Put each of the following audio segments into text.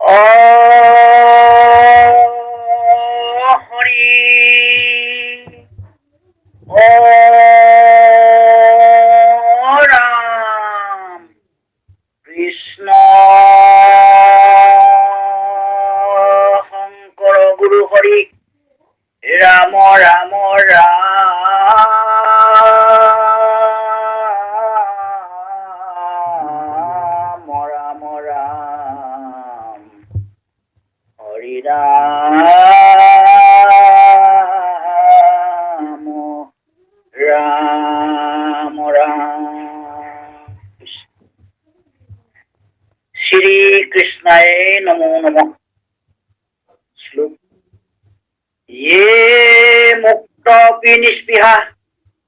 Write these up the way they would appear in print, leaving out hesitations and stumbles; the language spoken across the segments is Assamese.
ও হৰি ও ৰাম কৃষ্ণ শঙ্কৰ গুরু হরি রাম রাম রাম রাম রাম হরি রাম রাম রাম শ্রী কৃষ্ণায় নমো নমঃ। শ্লোক ये मुक्तपि निष्पृहा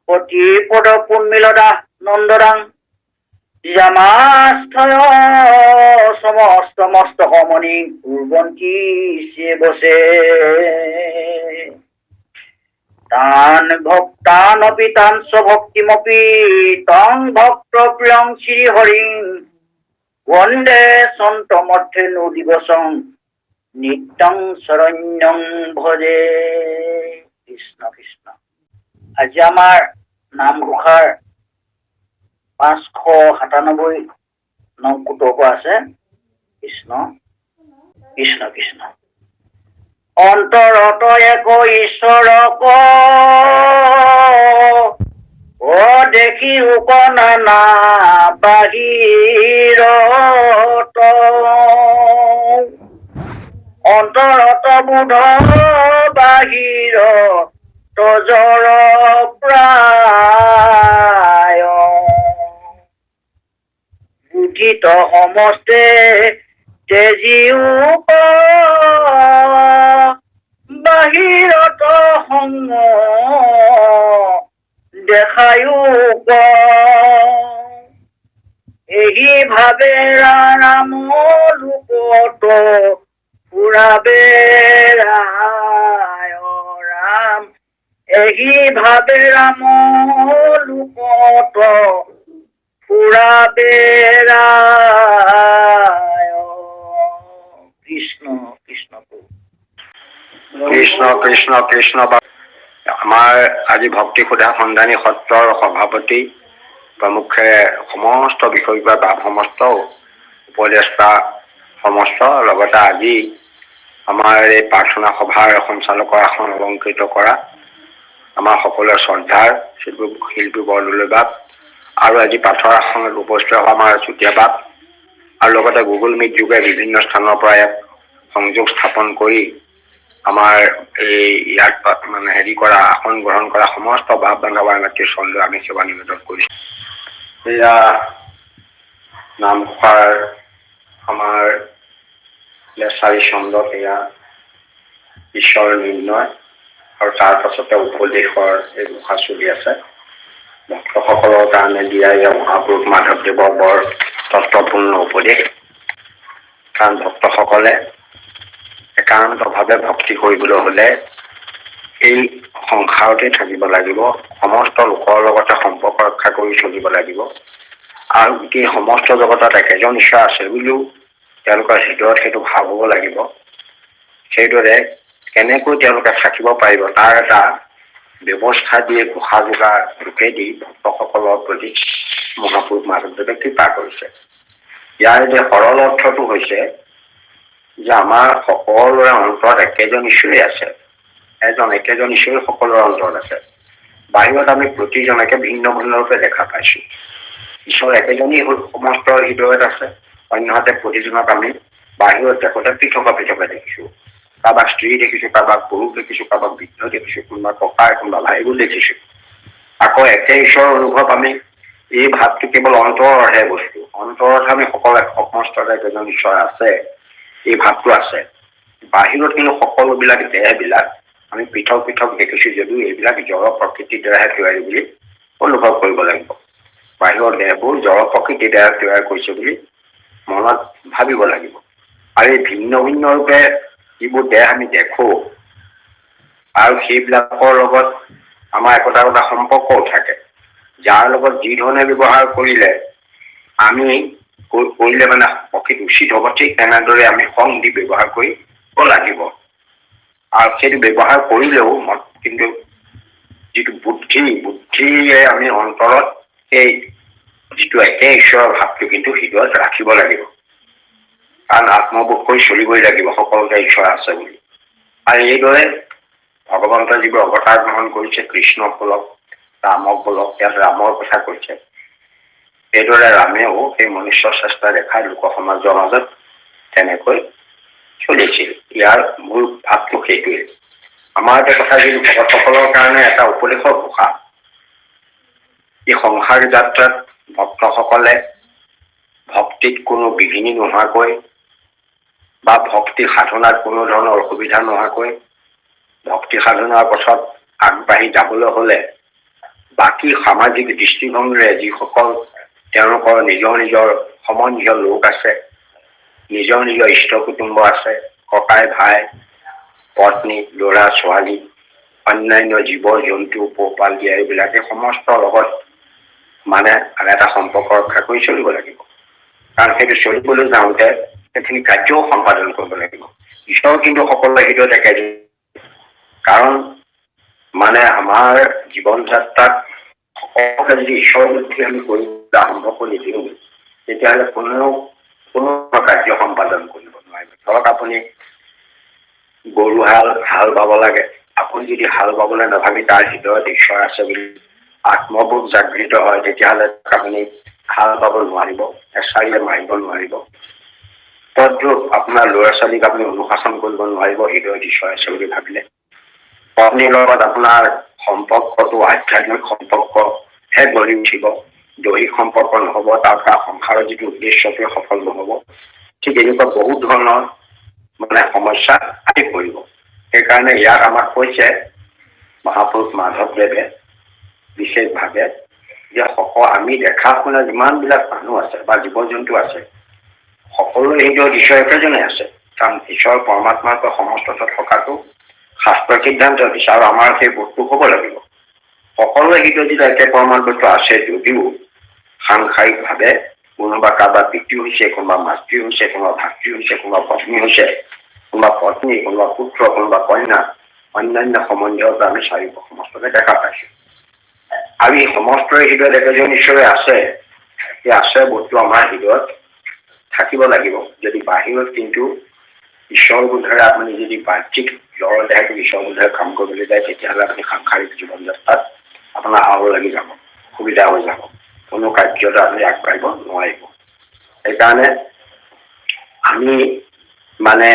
पतिपद पुण्मिलदा नन्दरां जामास्थय समस्त मस्तकमणि कुर्वन्ति सेवसे तान् भक्तानपि तान् स्वभक्तिमपि तं भक्तप्रियं श्रीहरिं वन्दे सन्तमर्थेनु दिवसं নিত্যং শরণ্যং ভজে। কৃষ্ণ কৃষ্ণ। আজি আমাৰ নামঘোষাৰ 597 নং কুটক আছে। কৃষ্ণ কৃষ্ণ কৃষ্ণ। অন্তৰত এক ঈশ্বৰক দেখি উকনানা বাহিৰত অন্তৰত বুধ বাহিৰ তজৰ প্ৰায় বুদ্ধিত সমস্তে তেজিও বাহিৰত সংগ দেখায়ো এই ভাবে ৰাম লোকত পুৰাবে ৰাম এই ভাবে ৰাম লোকত পুৰাবে কৃষ্ণ কৃষ্ণ কৃষ্ণ কৃষ্ণ কৃষ্ণ। আমাৰ আজি ভক্তি সুধা সন্ধানী সত্ৰৰ সভাপতি প্ৰমুখে সমস্ত বিষয় বা সমস্ত উপদেষ্টা সমস্ত লগতে আজি আমাৰ এই প্ৰাৰ্থনা সভাৰ সঞ্চালকৰ আসন অলংকৃত কৰা আমাৰ সকলোৰে শ্ৰদ্ধাৰ শিল্পী বৰদলৈ বাপ আৰু আজি পাঠৰ আসনত উপস্থিত হোৱা আমাৰ চুতীয়া বাপ আৰু লগতে গুগল মিট যোগে বিভিন্ন স্থানৰ পৰা ইয়াত সংযোগ স্থাপন কৰি আমাৰ এই ইয়াত মানে কৰা আসন গ্ৰহণ কৰা সমস্ত বাপ বান্ধৱৰ মাতৃৰ চন্দ্ৰ আমি সেৱা নিবেদন কৰিছো। এয়া নামঘোষাৰ আমাৰ 4 চন্দ্ৰত এয়া ঈশ্বৰ নিৰ্ণয় আৰু তাৰ পাছতে উপদেশৰ এই ঘোষা চলি আছে। ভক্তসকলৰ কাৰণে দিয়া এয়া মহাপুৰুষ মাধৱদেৱৰ বৰ তত্বপূৰ্ণ উপদেশ। কাৰণ ভক্তসকলে একান্তভাৱে ভক্তি কৰিবলৈ হলে এই সংসাৰতে থাকিব লাগিব, সমস্ত লোকৰ লগতে সম্পৰ্ক ৰক্ষা কৰি চলিব লাগিব আৰু গোটেই সমস্ত জগতত একেজন ঈশ্বৰ আছে বুলিও তেওঁলোকৰ হৃদয়ত সেইটো ভাৱ হ'ব লাগিব। সেইদৰে কেনেকৈ তেওঁলোকে থাকিব পাৰিব তাৰ এটা ব্যৱস্থা দিয়ে ঘোষা যোগাৰ যোগেদি ভক্তসকলৰ প্ৰতি মহাপুৰুষ মাধৱদেৱে কৃপা কৰিছে। ইয়াৰ যে সৰল অৰ্থটো হৈছে যে আমাৰ সকলোৰে অন্তৰত একেজন ঈশ্বৰেই আছে, একেজন ঈশ্বৰেই সকলোৰে অন্তৰত আছে। বাহিৰত আমি প্ৰতিজনকে ভিন্ন ভিন্ন ৰূপে দেখা পাইছো। ঈশ্বৰ একেজনেই সমস্ত হৃদয়ত আছে, অন্যহাতে প্ৰতিজনক আমি বাহিৰত দেখোঁতে পৃথকে পৃথকে দেখিছো। কাৰোবাক স্ত্ৰী দেখিছো, কাৰোবাক পুৰুষ দেখিছো, কাৰোবাক বৃদ্ধ দেখিছো, কোনোবা ককা কোনোবা ভাইবোৰ দেখিছো। আকৌ একে ঈশ্বৰৰ অনুভৱ আমি এই ভাৱটো কেৱল অন্তৰৰহে বস্তু, অন্তৰত আমি সকলোৱে সমস্ত একেজন ঈশ্বৰ আছে এই ভাৱটো আছে। বাহিৰত কিন্তু সকলোবিলাক দেহবিলাক আমি পৃথক পৃথক দেখিছো যদিও এইবিলাক জড় প্ৰকৃতিৰ দ্বাৰাহে তৈয়াৰী বুলি অনুভৱ কৰিব লাগিব। বাহিৰৰ দেহবোৰ জড় প্ৰকৃতিৰ দ্বাৰা তৈয়াৰ কৰিছে বুলি মনত ভাবিব লাগিব। আৰু এই ভিন্ন ভিন্ন ৰূপে যিবোৰ দেহ আমি দেখো আৰু সেইবিলাকৰ লগত আমাৰ একোটা একোটা সম্পৰ্কও থাকে, যাৰ লগত যি ধৰণে ব্যৱহাৰ কৰিলে মানে প্ৰকৃত উচিত হ'ব, ঠিক তেনেদৰে আমি সংগী ব্যৱহাৰ কৰিব লাগিব। আৰু সেইটো ব্যৱহাৰ কৰিলেও কিন্তু যিটো বুদ্ধিয়ে আমি অন্তৰত সেই যিটো একে ঈশ্বৰৰ ভাৱটো কিন্তু হৃদয়ত ৰাখিব লাগিব। কাৰণ আত্মবোধ কৰি চলিবই লাগিব সকলোতে ঈশ্বৰ আছে বুলি। আৰু এইদৰে ভগৱন্তই যিবোৰ অৱতাৰ গ্ৰহণ কৰিছে, কৃষ্ণক বলক, ৰামক বলক, ইয়াত ৰামৰ কথা কৈছে, এইদৰে ৰামেও সেই মনুষ্য চেষ্টা দেখাই লোক সমাজৰ মাজত তেনেকৈ চলিছিল। ইয়াৰ মূল ভাৱটো সেইটোৱে। আমাৰ এটা কথা যিটো ভকতসকলৰ কাৰণে এটা উপদেশৰ ঘোষা, এই সংসাৰ যাত্ৰাত ভক্তসকলে ভক্তিত কোনো বিঘিনি নোহোৱাকৈ বা ভক্তি সাধনাত কোনো ধৰণৰ অসুবিধা নোহোৱাকৈ ভক্তি সাধনাৰ পথত আগবাঢ়ি যাবলৈ হ'লে বাকী সামাজিক দৃষ্টিভংগীৰে যিসকল তেওঁলোকৰ নিজৰ নিজৰ সম্বন্ধীয় লোক আছে, নিজৰ নিজৰ ইষ্ট কুটুম্ব আছে, ককাই ভাই, পত্নী, ল'ৰা ছোৱালী, অন্যান্য জীৱ জন্তু, পোহপাল দিয়া, এইবিলাকে সমস্তৰ লগত মানে এটা সম্পৰ্ক ৰক্ষা কৰি চলিব লাগিব। কাৰণ সেইটো চলিবলৈ যাওঁতে সেইখিনি কাৰ্যও সম্পাদন কৰিব লাগিব। ঈশ্বৰ কিন্তু সকলোৰে হৃদয়ত একে। কাৰণ মানে আমাৰ জীৱন যাত্ৰাত সকলোকে যদি ঈশ্বৰ বুদ্ধি আমি কৰিবলৈ আৰম্ভ কৰি দিওঁ, তেতিয়াহ'লে কোনো কাৰ্য সম্পাদন কৰিব নোৱাৰিব। ধৰক আপুনি গৰু হাল বাব লাগে, আপুনি যদি হাল বাবলৈ নাভাবি তাৰ হৃদয়ত ঈশ্বৰ আছে বুলি আত্মবোধ জাগৃত হয়, তেতিয়াহ'লে আপুনি হাল বাব নোৱাৰিব, এচাৰিয়ে মাৰিব নোৱাৰিব। তদ্ৰূপ আপোনাৰ ল'ৰা ছোৱালীক আপুনি অনুশাসন কৰিব নোৱাৰিব হৃদয়ত ঈশ্বৰ আছে বুলি ভাবিলে। পত্নীৰ লগত আপোনাৰ সম্পৰ্কটো আধ্যাত্মিক সম্পৰ্কহে গঢ়ি উঠিব, দৈহিক সম্পৰ্ক নহ'ব, তাৰ পৰা সংসাৰৰ যিটো উদ্দেশ্যটোৱে সফল নহ'ব। ঠিক এনেকুৱা বহুত ধৰণৰ মানে সমস্যা আহি পৰিব। সেইকাৰণে ইয়াক আমাক কৈছে মহাপুৰুষ মাধৱদেৱে বিশেষভাৱে যে আমি দেখা শুনা যিমানবিলাক মানুহ আছে বা জীৱ জন্তু আছে, সকলোৰে হৃদয়ত ঈশ্বৰ একেজনে আছে। কাৰণ ঈশ্বৰ পৰমাত্মাকৈ সমস্তত থকাটো শাস্ত্ৰ সিদ্ধান্ত দিছে, আৰু আমাৰ সেই বস্তু হ'ব লাগিব। সকলোৰে হৃদয়ত যদি একে পৰমাত্মাটো আছে যদিও সাংসাৰিকভাৱে কোনোবা কাৰোবাৰ পিতৃ হৈছে, কোনোবা মাতৃ হৈছে, কোনোবা ভাতৃ হৈছে, কোনোবা পত্নী হৈছে, কোনোবা পত্নী, কোনোবা পুত্ৰ, কোনোবা কন্যা, অন্যান্য সম্বন্ধীয় আমি সমস্তকে দেখা পাইছো। আৰু এই সমস্তৰে হৃদয়ত একেজন ঈশ্বৰে আছে। এই আছে বস্তু আমাৰ হৃদয়ত থাকিব লাগিব। যদি বাহিৰত কিন্তু ঈশ্বৰ বোধেৰে আপুনি যদি বাহ্যিক জ্বৰ দেহাটো ঈশ্বৰ বোধেৰে কাম কৰিবলৈ যায়, তেতিয়াহ'লে আপুনি সাংসাৰিক জীৱন যাত্ৰাত আপোনাৰ আও লাগি যাব, সুবিধা হৈ যাব, কোনো কাৰ্যত আপুনি আগবাঢ়িব নোৱাৰিব। সেইকাৰণে আমি মানে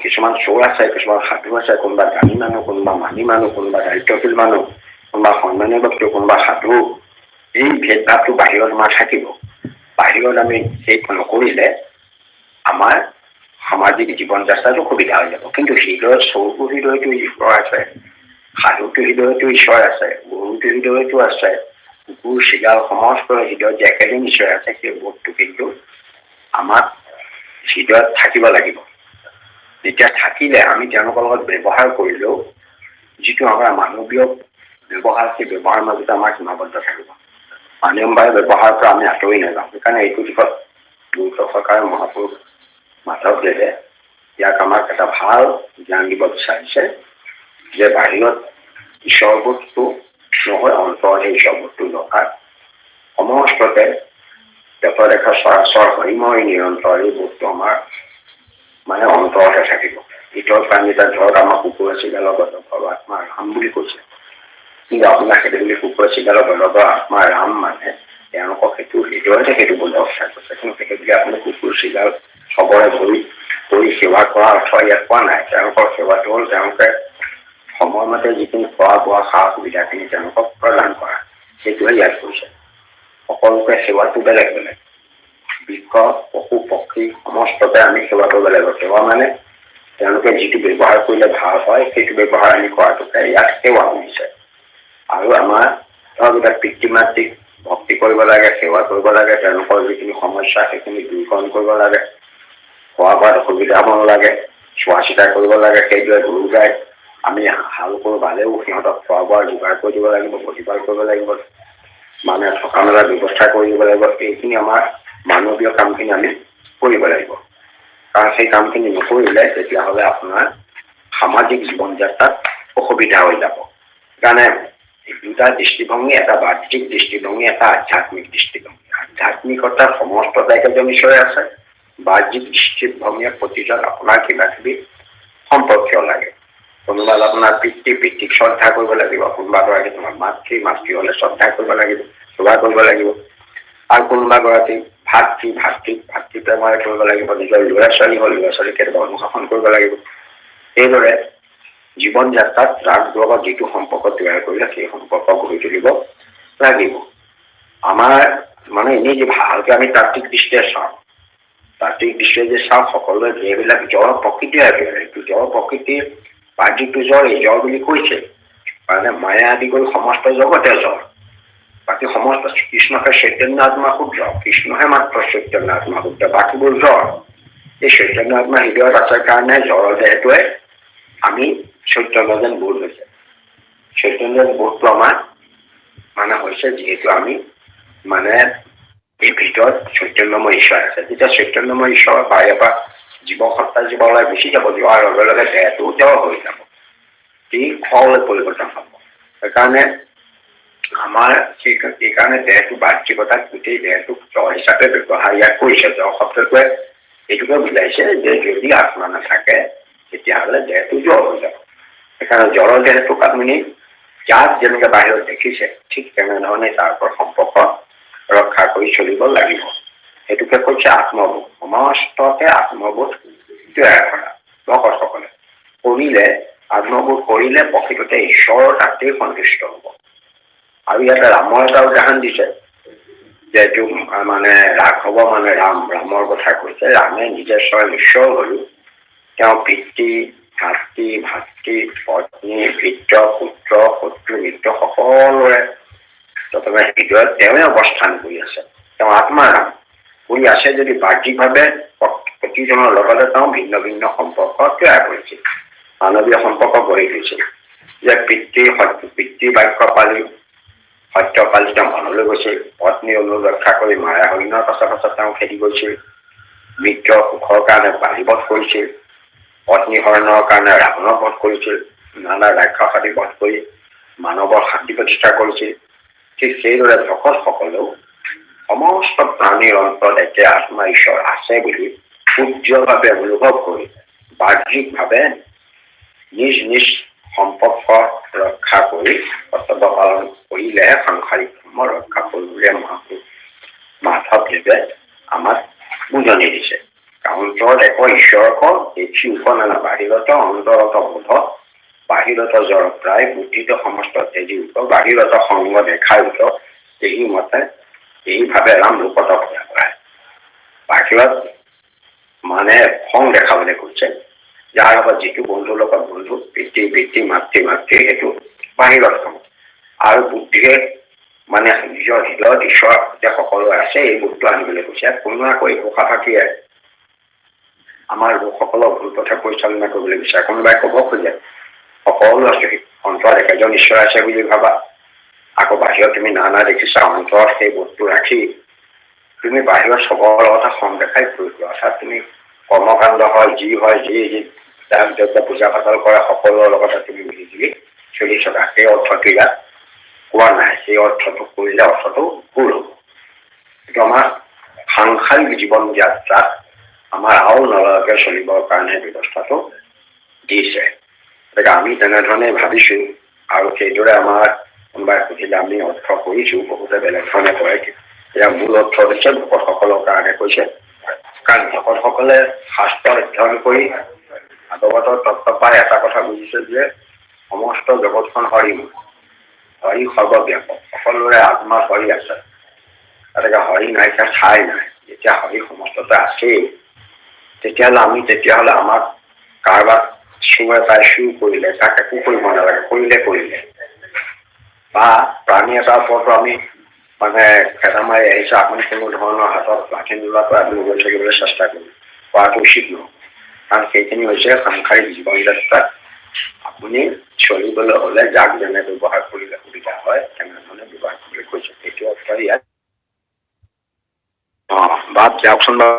কিছুমান চোৰ আছে, কিছুমান সাধু আছে, কোনোবা দানী মানুহ, কোনোবা মানি মানুহ, কোনোবা দায়িত্বশীল মানুহ, কোনোবা সন্মানীয় ব্যক্তি, কোনোবা সাধু, এই ভেদভাৱটো বাহিৰত আমাৰ থাকিব। বাহিৰত আমি সেইটো নকৰিলে আমাৰ সামাজিক জীৱন যাত্ৰাটো সুবিধা হৈ যাব। কিন্তু হৃদয়ত চৌকু হৃদয়তো ঈশ্বৰ আছে, সাধুটো হৃদয়তো ঈশ্বৰ আছে, গৰুটো হৃদয়তো আছে, কুকুৰ চিগাল সমস্ত হৃদয়ত যে একেদিন ঈশ্বৰ আছে, সেই বোধটো কিন্তু আমাক হৃদয়ত থাকিব লাগিব। যেতিয়া থাকিলে আমি তেওঁলোকৰ লগত ব্যৱহাৰ কৰিলেও যিটো আমাৰ মানৱীয় ব্যৱহাৰ, সেই ব্যৱহাৰৰ মাজতে আমাৰ সীমাবদ্ধ থাকিব। মানৱীয় ব্যৱহাৰৰ পৰা আমি আঁতৰি নাযাওঁ। সেইকাৰণে এইটো দিশত গুৰুত্ব সহকাৰে মহাপুৰুষ মাধৱদেৱে ইয়াক আমাক এটা ভাল জ্ঞান দিব বিচাৰিছে যে বাহিৰত ঈশ্বৰবোধটো নহয়, অন্তৰতে ঈশ্বৰবোধটো দৰকাৰ। সমস্ততে দেখা চৰাচৰ হৰিময় নিৰন্তৰ এই বোধটো আমাৰ মানে অন্তৰতে থাকিব। ভিতৰত প্ৰাণীটা ধৰক আমাৰ কুকুৰ চিগালৰ গদৰ আত্মাৰ ৰাম বুলি কৈছে, কিন্তু আপোনাৰ সেইটো বুলি কুকুৰ চিগালৰ গদৰ আত্মাৰ ৰাম মানে তেওঁলোকক সেইটো হৃদয়তে সেইটো বোধ অৱস্থা কৰিছে। কিন্তু সেইটো বুলি আপুনি কুকুৰ চিগাল চবৰে ভৰি কৰি সেৱা কৰা অৰ্থ ইয়াত পোৱা নাই। তেওঁলোকৰ সেৱাটো হ'ল তেওঁলোকে সময়মতে যিখিনি খোৱা বোৱা সা সুবিধাখিনি তেওঁলোকক প্ৰদান কৰা, সেইটোহে ইয়াত কৈছে। সকলোকে সেৱাটো বেলেগ বেলেগ, বৃক্ষ পশু পক্ষী সমস্ততে আমি সেৱা কৰিব লাগিব। সেৱা মানে তেওঁলোকে যিটো ব্যৱহাৰ কৰিলে ভাল হয় সেইটো ব্যৱহাৰ আমি কৰাটোকে ইয়াত সেৱা কৰিছে। আৰু আমাৰ ধৰক এতিয়া পিতৃ মাতৃক ভক্তি কৰিব লাগে, সেৱা কৰিব লাগে, তেওঁলোকৰ যিখিনি সমস্যা সেইখিনি দূৰীকৰণ কৰিব লাগে, খোৱা বোৱাত অসুবিধা হ'ব নালাগে, চোৱা চিতা কৰিব লাগে। সেইদৰে গৰু গাই আমি হাল কৰোঁ বালেও সিহঁতক খোৱা বোৱাৰ যোগাৰ কৰি দিব লাগিব, প্ৰতিপাল কৰিব লাগিব, মানে থকা মেলাৰ ব্যৱস্থা কৰি দিব লাগিব। এইখিনি আমাৰ মানৱীয় কামখিনি আমি কৰিব লাগিব। কাৰণ সেই কামখিনি নকৰিলে তেতিয়াহ'লে আপোনাৰ সামাজিক জীৱন যাত্ৰাত অসুবিধা হৈ যাব। সেইকাৰণে দুটা দৃষ্টিভংগী, এটা বাহ্যিক দৃষ্টিভংগী, এটা আধ্যাত্মিক দৃষ্টিভংগী। আধ্যাত্মিকতাৰ সমস্ত দায়িত্ব নিশ্চয় আছে, বাহ্যিক দৃষ্টিভংগীয়ে প্ৰতিজন আপোনাৰ কিবা কিবি সম্পৰ্কীয় লাগে। কোনোবা আপোনাৰ পিতৃক শ্ৰদ্ধা কৰিব লাগিব, কোনোবা গৰাকী তোমাৰ মাতৃ হ'লে শ্ৰদ্ধা কৰিব লাগিব, সেৱা কৰিব লাগিব, আৰু কোনোবা গৰাকী ভাতৃ প্ৰেমৰে কৰিব লাগিব, নিজৰ ল'ৰা ছোৱালী হ'ল ল'ৰা ছোৱালীক কেতিয়াবা অনুশাসন কৰিব লাগিব। সেইদৰে জীৱন যাত্ৰাত যাৰ লগত যিটো সম্পৰ্ক তৈয়াৰ কৰিলে সেই সম্পৰ্ক গঢ়ি তুলিব লাগিব। আমাৰ মানে এনেই যে ভালকে আমি তাত্ত্বিক দৃষ্টিৰে চাওঁ, তাত্ত্বিক দৃষ্টিৰে যে চাওঁ, সকলোৱে এইবিলাক জ্বৰ প্ৰকৃতিয়ে এইটো জ্বৰ প্ৰকৃতিৰ বাহ্যিকটো জ্বৰ, এই জ্বৰ বুলি কৈছে, মানে মায়া আদি কৰি সমস্ত জগতে জ্বৰ। বাকী সমস্ত কৃষ্ণকে চৈতন্য আত্মা শুদ্ধ, কৃষ্ণহে মাত্ৰ চৈতন্য আত্মা শুদ্ধ, বাকীবোৰ জ্বৰ। এই চৈতন্য আত্মা হৃদয়ত আছে কাৰণে জ্বৰৰ দেহটোৱে আমি চৈতন্য যেন বোধ হৈছে। চৈতন্য বোধটো আমাৰ মানে হৈছে যিহেতু আমি মানে এই ভিতৰত চৈতন্যময় ঈশ্বৰ আছে। তেতিয়া চৈতন্যময় ঈশ্বৰৰ বাহিৰৰ পৰা জীৱ সত্তা জীৱ ওলাই গুচি যাব, যোৱাৰ লগে লগে দেহটো জ্বৰ হৈ যাব, ই খলৈ পৰিৱৰ্তন হ'ব। সেইকাৰণে আমাৰ সেইকাৰণে দেহটো বাহ্যিকতাত গোটেই দেহটোক জ্বৰ হিচাপে ব্যৱহাৰ ইয়াত কৰিছে। জ্বৰ শব্দটোৱে এইটোকে বুজাইছে যে যদি আত্মা নাথাকে তেতিয়াহ'লে দেহটো জ্বৰ হৈ যাব। সেইকাৰণে জ্বৰৰ দেহটোক আপুনি যাক যেনেকে বাহিৰত দেখিছে ঠিক তেনেধৰণে তাৰ ওপৰত সম্পৰ্ক ৰক্ষা কৰি চলিব লাগিব। সেইটোকে কৈছে আত্মবোধ। সমস্ততে আত্মবোধ তৈয়াৰ কৰা ভকতসকলে কৰিলে, আত্মবোধ কৰিলে প্ৰকৃততে ঈশ্বৰৰ তাতেই সন্তুষ্ট হ'ব। আৰু ইয়াতে ৰামৰ এটা উদাহৰণ দিছে, যে এইটো মানে ৰাঘৱ মানে ৰামৰ কথা কৈছে। ৰামে নিজে স্বয়ং ঈশ্বৰ হৈও তেওঁ পিতৃ, ভাতৃ, পত্নী, ভৃত্য, পুত্ৰ, শত্ৰু, মিত্ৰ সকলোৰে প্ৰথমে হৃদয়ত তেওঁৱে অৱস্থান কৰি আছে। তেওঁ আত্মাৰাম কৰি আছে যদি বাহ্যিকভাৱে প্ৰতিজনৰ লগতে তেওঁ ভিন্ন ভিন্ন সম্পৰ্ক তৈয়াৰ কৰিছিল, মানৱীয় সম্পৰ্ক গঢ়ি তুলিছিল। যে পিতৃ বাক্য পালি সত্য পালি তেওঁ মনলৈ গৈছিল, পত্নী অনুৰক্ষা কৰি মায়া হৰিণৰ পাছত তেওঁ খেদি গৈছিল, মিত্ৰ সুখৰ কাৰণে বালিবধ কৰিছিল, পত্নী হৰণৰ কাৰণে ৰাৱণক বধ কৰিছিল, নানা ৰাক্ষস আদি বধ কৰি মানৱৰ শান্তি প্ৰতিষ্ঠা কৰিছিল। ঠিক সেইদৰে ভকতসকলেও সমস্ত প্ৰাণীৰ অন্তৰত একে আত্মা ঈশ্বৰ আছে বুলি উজ্জ্বলভাৱে অনুভৱ কৰি বাহ্যিকভাৱে নিজ নিজ সম্পৰ্ক ৰক্ষা কৰি কৰ্তব্য পালন কৰিলেহে সাংসাৰিক ধৰ্ম ৰক্ষা কৰিবলৈ মাধৱদেৱে আমাক বুজনি দিছে। অন্তৰত এক ঈশ্বৰক দেখি উপনানা বাহিৰত অন্তৰত বোধ, বাহিৰত জ্বৰ প্ৰায় বুদ্ধিত সমস্ত তেজি উঠ, বাহিৰত সংগ দেখাই উঠ, এই মতে এইভাৱে ৰাম ৰূপত ভয়া কৰায়। বাহিৰত মানে খং দেখাবলৈ কৈছে, যাৰ লগত যিটো বন্ধুৰ লগত বন্ধু, পিতৃ মাতৃ সেইটো বাহিৰত খং, আৰু বুদ্ধিয়ে মানে নিজৰ হৃদয়ত ঈশ্বৰ যে সকলো আছে এই বস্তু আনিবলৈ কৈছে। কোনো আকৌ একো সাহসীয়ে আমাৰ লোকসকলক ভুল পথে পৰিচালনা কৰিবলৈ বিচাৰে। কোনোবাই ক'ব খোজে সকলো আছে, অন্তৰত একেজন ঈশ্বৰ আছে বুলি ভাবা, আকৌ বাহিৰত তুমি নানা দেখিছা, অন্তৰত সেই বস্তু ৰাখি তুমি বাহিৰত চবৰ কথা খং দেখাই ফুৰিব। অৰ্থাৎ তুমি কৰ্মকাণ্ড হয় যি পূজা পাতল কৰা সকলোৰে লগতে তুমি মিলি জুলি চলি থকা, সেই অৰ্থটো ইয়াত কোৱা নাই। সেই অৰ্থটো কৰিলে অৰ্থটো ভুল হ'ব। কিন্তু আমাৰ সাংসাৰিক জীৱন যাত্ৰাত আমাৰ আৰু নলয়াকে চলিবৰ কাৰণে ব্যৱস্থাটো দিছে। গতিকে আমি তেনেধৰণে ভাবিছো, আৰু সেইদৰে আমাৰ কোনোবাই সুধিলে আমি অৰ্থ কৰিছো, বহুতে বেলেগ ধৰণে কৰে। ইয়াৰ মূল অৰ্থ হৈছে ভকতসকলৰ কাৰণে কৈছে, কাৰণ ভকতসকলে শাস্ত্ৰ অধ্যয়ন কৰি ভাগৱতৰ তত্ত্ব পাই এটা কথা বুজিছে যে সমস্ত জগতখন হৰিময়, হৰি সৰ্বব্যাপক, সকলোৰে আত্মাত হৰি আছে। গতিকে হৰি নাইকিয়া ঠাই নাই। যেতিয়া হৰি সমস্ততে আছেই, তেতিয়াহ'লে আমাক কাৰোবাক চোৰ এটাই চুৰ কৰিলে তাক একো কৰিব নালাগে, কৰিলে বা প্ৰাণী এটাৰ ওপৰতো আমি মানে খেদা মাৰি আহিছে, আপুনি কোনো ধৰণৰ হাতত লাঠি নোলোৱাকৈ আপুনি গৈ থাকিবলৈ চেষ্টা কৰাটো উচিত নহয়। কাৰণ সেইখিনি হৈছে সাংসাৰিক জীৱন যাত্ৰাত আপুনি চলিবলৈ হ'লে যাক যেনে ব্যৱহাৰ কৰিলে সুবিধা হয় তেনেধৰণে ব্যৱহাৰ কৰিবলৈ কৈছে। সেইটো অৰ্থ ইয়াত বাদ যাওকচোন বাৰু।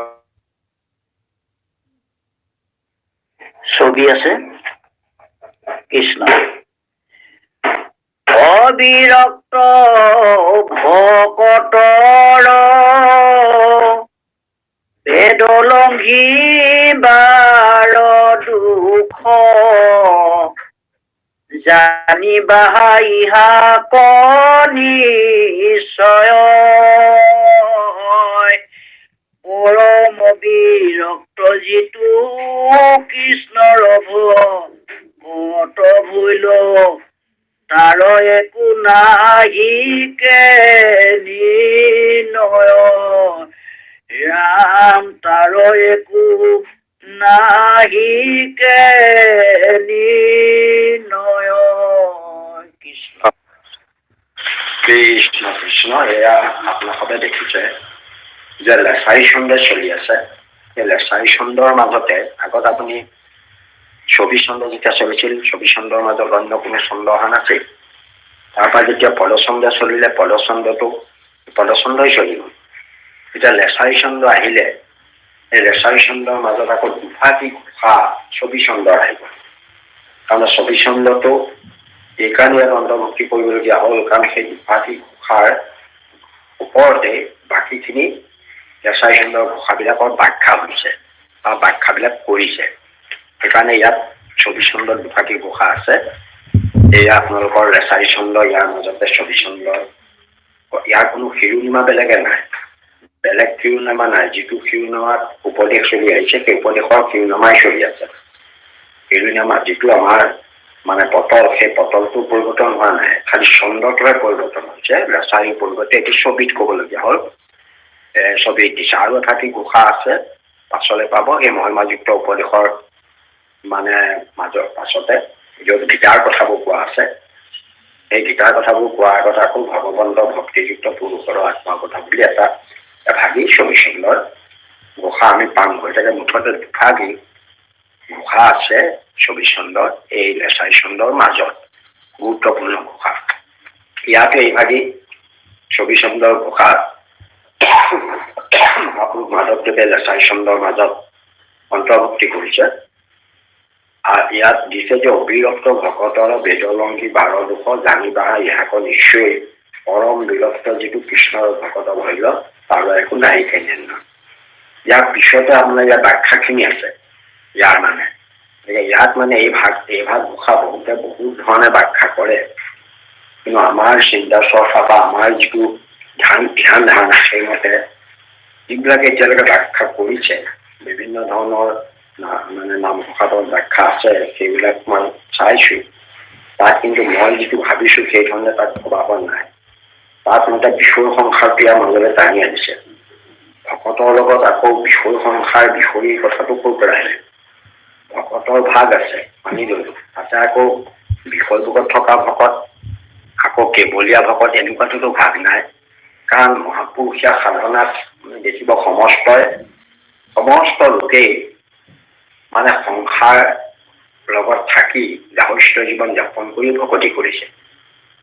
ছবি আছে কৃষ্ণ অবিৰক্ত ভকতৰ বেদলংঘী বাৰ দুখ জানিবা ইহা নিশ্চয় পৰম বিৰক্ত যিটো কৃষ্ণৰ ভকত ভৈল তাৰ একো নাহিকে নিৰ্ণয় ৰাম তাৰ একো নাহিকে নিৰ্ণয় কৃষ্ণ কৃষ্ণ কৃষ্ণ এয়া আপোনালোকে দেখিছে যে লেচাৰী ছন্দে চলি আছে। এই লেচাৰী ছন্দৰ মাজতে আগত আপুনি ছবি ছন্দ যেতিয়া চলিছিল, ছবি ছন্দৰ মাজত অন্য কোনো ছন্দ অহা নাছিল। তাৰপৰা যেতিয়া পদছন্দে চলিলে, পদছন্দই চলিব। যেতিয়া লেচাৰী ছন্দ আহিলে, এই লেচাৰী ছন্দৰ মাজত আকৌ দুফাকি ঘোষা ছবি ছন্দৰ আহিব। কাৰণ ছবি ছন্দটো এইকাৰণে অন্তৰ্ভুক্তি কৰিবলগীয়া হ'ল, কাৰণ সেই দুফাকি ঘোষাৰ ওপৰতে বাকীখিনি লেচাৰী ছন্দৰ ঘোষাবিলাকৰ ব্যাখ্যা হৈছে বা ব্যাখ্যাবিলাক কৰিছে। সেইকাৰণে ইয়াত ছবি ছন্দৰ দুফাকি ঘোষা আছে। এয়া আপোনালোকৰ লেচাৰী ছন্দ, ইয়াৰ মাজতে ছবি ছন্দ। ইয়াৰ কোনো শিৰোনামা বেলেগে নাই, বেলেগ শিৰোনামা নাই। যিটো শিৰোনামাত উপদেশ চলি আহিছে সেই উপদেশৰ শিৰোনামাই চলি আছে। শিৰোনামা যিটো আমাৰ মানে পটল, সেই পটলটো পৰিৱৰ্তন হোৱা নাই, খালি ছন্দটোহে পৰিৱৰ্তন হৈছে। লেচাৰীৰ পৰিৱৰ্তে এটি ছবিত ক'বলগীয়া হ'ল, ছবিত দিছে। আৰু এফাকি ঘোষা আছে, পাছলৈ পাব। এই মহিমাযুক্ত উপদেশৰ মানে মাজৰ পাছতে য'ত গীতাৰ কথাবোৰ কোৱা আছে, সেই গীতাৰ কথাবোৰ কোৱাৰ আগত আকৌ ভগৱন্ত ভক্তিযুক্ত পুৰুষৰ আত্মাৰ কথা বুলি এটা এভাগি ছবি ছন্দৰ ঘোষা আমি পাম। গতিকে মুঠতে দুভাগি ঘোষা আছে ছবি ছন্দৰ, এই লেচাৰী ছন্দৰ মাজত গুৰুত্বপূৰ্ণ ঘোষা। ইয়াতে এইভাগি ছবি ছন্দৰ ঘোষা মহাপুৰুষ মাধৱদেৱে লেচাৰী ছন্দৰ মাজত অন্তৰ্ভুক্তি কৰিছে। আৰু ইয়াত দিছে যে অবিৰক্ত ভকতৰ বেদলংঘী বাৰ দুখ জানিবা ইহাক নিশ্চয় পৰম বিৰক্ত যিটো কৃষ্ণৰ ভকত ভৈল তাৰ একো নাহিকে নিৰ্ণয়। ইয়াৰ পিছতে আপোনাৰ ইয়াৰ ব্যাখ্যাখিনি আছে। ইয়াৰ মানে ইয়াত মানে এই ভাগ ঘোষা বহুতে বহুত ধৰণে ব্যাখ্যা কৰে, কিন্তু আমাৰ চিন্তা চৰ্চা বা আমাৰ যিটো ধ্যান ধাৰণা সেইমতে যিবিলাকে এতিয়ালৈকে ব্যাখ্যা কৰিছে, বিভিন্ন ধৰণৰ মানে নামঘোষাতৰ ব্যাখ্যা আছে, সেইবিলাক মই চাইছো। তাত কিন্তু মই যিটো ভাবিছো সেই ধৰণে তাত ভবা নাই। তাত মতে বিষয় সংসাৰটো ইয়াৰ মাজলৈ টানি আনিছে। ভকতৰ লগত আকৌ বিষয় সংসাৰ বিষয়ীৰ কথাটো ক'ৰ পৰা আহিলে? ভকতৰ ভাগ আছে, মানি ললো। তাতে আকৌ বিষয়বোৰত থকা ভকত, আকৌ কেৱলীয়া ভকত, এনেকুৱাটোতো ভাগ নাই। কাৰণ মহাপুৰুষীয়া সাধনাত দেখিব সমস্ত লোকেই মানে সংসাৰ লগত থাকি গাহস্থ জীৱন যাপন কৰি ভকতি কৰিছে।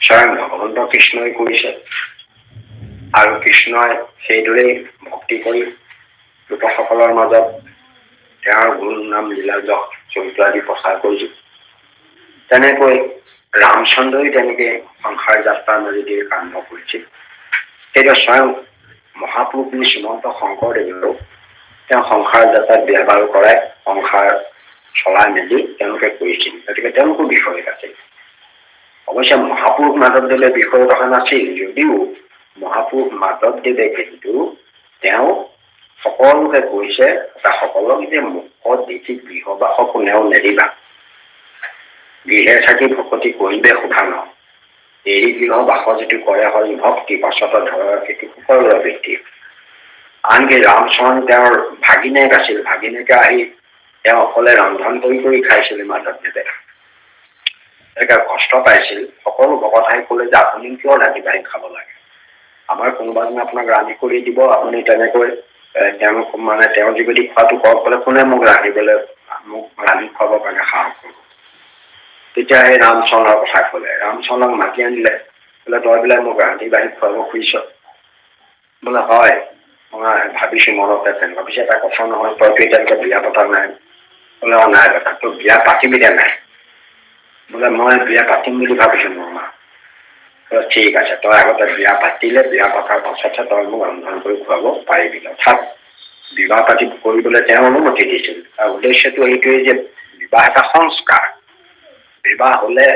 স্বয়ং ভগৱন্ত কৃষ্ণই কৰিছে, আৰু কৃষ্ণই সেইদৰেই ভক্তি কৰি লোকসকলৰ মাজত তেওঁৰ গুণ নাম লীলা যশ চৰিত্ৰ আদি প্ৰচাৰ কৰিছে। তেনেকৈ ৰামচন্দ্ৰই তেনেকে সংসাৰ যাত্ৰাৰ মাজেদি কাণ্ড কৰিছিল। সেইদৰে স্বয়ং মহাপুৰুষ শ্ৰীমন্ত শংকৰদেৱেও তেওঁ সংসাৰ যাত্ৰাত বিয়া বাৰু কৰাই সংসাৰ চলাই মেলি তেওঁলোকে কৰিছিল। গতিকে তেওঁলোকো বিষয়ত আছিল। অৱশ্যে মহাপুৰুষ মাধৱদেৱে বিষয়ত অহা নাছিল, যদিও মহাপুৰুষ মাধৱদেৱে কিন্তু তেওঁ সকলোকে কৈছে, সকলক যে মুখত দেখি গৃহবাস কোনেও নেৰিবা, গৃহে থাকি ভকতি কৰিবে সোধা ন, এই গৃহবাস যিটো কৰে হৰি ভক্তি, পাছত ধৰ সেইটো সকলোৰে বৃত্তি। আনকি ৰামচৰণ তেওঁৰ ভাগিনীয়েক আছিল, ভাগিনীয়েকে আহি তেওঁ অকলে ৰন্ধন কৰি খাইছিল মাধৱদেৱে। এনেকে কষ্ট পাইছিল। সকলো ভকত আহি ক'লে যে আপুনি কিয় ৰান্ধি বাঢ়ি খাব লাগে, আমাৰ কোনোবা দিনা আপোনাক ৰান্ধি কৰি দিব, আপুনি তেনেকৈ তেওঁক মানে তেওঁৰ যোগেদি খোৱাটো কৰক, ক'লে কোনে মোক ৰান্ধি খুৱাবৰ কাৰণে সাহস কৰিব। তেতিয়া সেই ৰামচৰণৰ কথা ক'লে, ৰামচৰণক মাতি আনিলে, বোলে তই বোলে মোক ৰান্ধি বাঢ়ি খুৱাব খুজিছ। বোলে হয়, মই ভাবিছো মনতে তেনেকুৱা। পিছে এটা কথা নহয়, তইতো এতিয়ালৈকে বিয়া পতা নাই, বোলে নাই কথা তোৰ বিয়া পাতিবি দে নাই বোলে মই বিয়া পাতিম বুলি ভাবিছো মোৰ মা ঠিক আছে তই আগতে বিয়া পাতিলে বিয়া পতাৰ পাছতহে তই মোক ৰন্ধন কৰি খুৱাব পাৰিবি অৰ্থাৎ বিবাহ পাতি কৰিবলৈ তেওঁ অনুমতি দিছিল আৰু উদ্দেশ্যটো এইটোৱেই যে বিবাহ এটা সংস্কাৰ বিবাহ হলে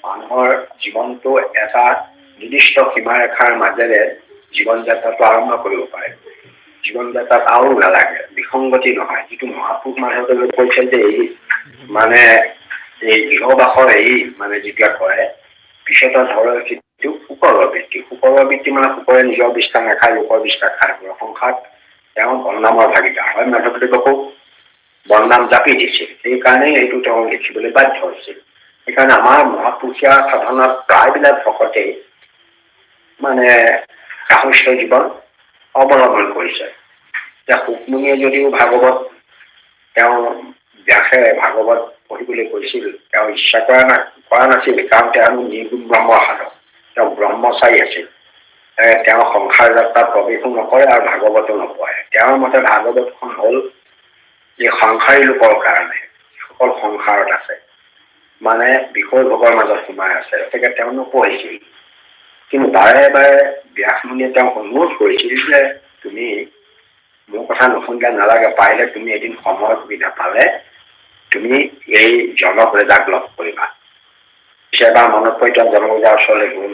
মানুহৰ জীৱনটো এটা নিৰ্দিষ্ট সীমাৰেখাৰ মাজেৰে জীৱন যাত্ৰাটো আৰম্ভ কৰিব পাৰে জীৱন যাত্ৰাত আৰু নালাগে বিসংগতি নহয় যিটো মহাপুৰুষ মানুহে কৈছে যে এই মানে এই গৃহবাসৰ এই মানে যিটো কয় পিছত ধৰৰ যিটো সুকৰ বৃত্তি মানে সুকৰে নিজৰ বিশ্বাস নাখায় লোকৰ বিশ্বাস খায় সংসাৰত তেওঁ বদনামৰ ভাগিদাৰ হয় মাধৱদেৱকো বদনাম জাপি দিছিল সেইকাৰণেই এইটো তেওঁ লিখিবলৈ বাধ্য হৈছিল সেইকাৰণে আমাৰ মহাপুৰুষীয়া সাধনাত প্ৰায়বিলাক ভকতেই মানে গাহস্থ জীৱন অৱলম্বন কৰিছে এতিয়া ৰুক্মিণীয়ে যদিও ভাগৱত তেওঁ ব্যাসে ভাগৱত পঢ়িবলৈ কৈছিল তেওঁ ইচ্ছা কৰা নাছিল কাৰণ তেওঁ নিৰ্গুণ ব্ৰহ্ম সাধক তেওঁ ব্ৰহ্মচাৰী আছিল তেওঁ সংসাৰ যাত্ৰাত প্ৰৱেশো নকৰে আৰু ভাগৱতো নপঢ়ে তেওঁৰ মতে ভাগৱতখন হল এই সংসাৰী লোকৰ কাৰণে যিসকল সংসাৰত আছে মানে বিষয় ভোগৰ মাজত সোমাই আছে গতিকে তেওঁ নপঢ়িছিল কিন্তু বাৰে বাৰে ব্যাসমুনিয়ে তেওঁক অনুৰোধ কৰিছিল যে তুমি মোৰ কথা নুশুনিলে নালাগে পাৰিলে তুমি এদিন সময় সুবিধা পালে তুমি এই জনক ৰেজাক লগ কৰিবা পিছে এবাৰ মনত পৰি তেওঁ জনক ৰজাৰ ওচৰলৈ গ'ল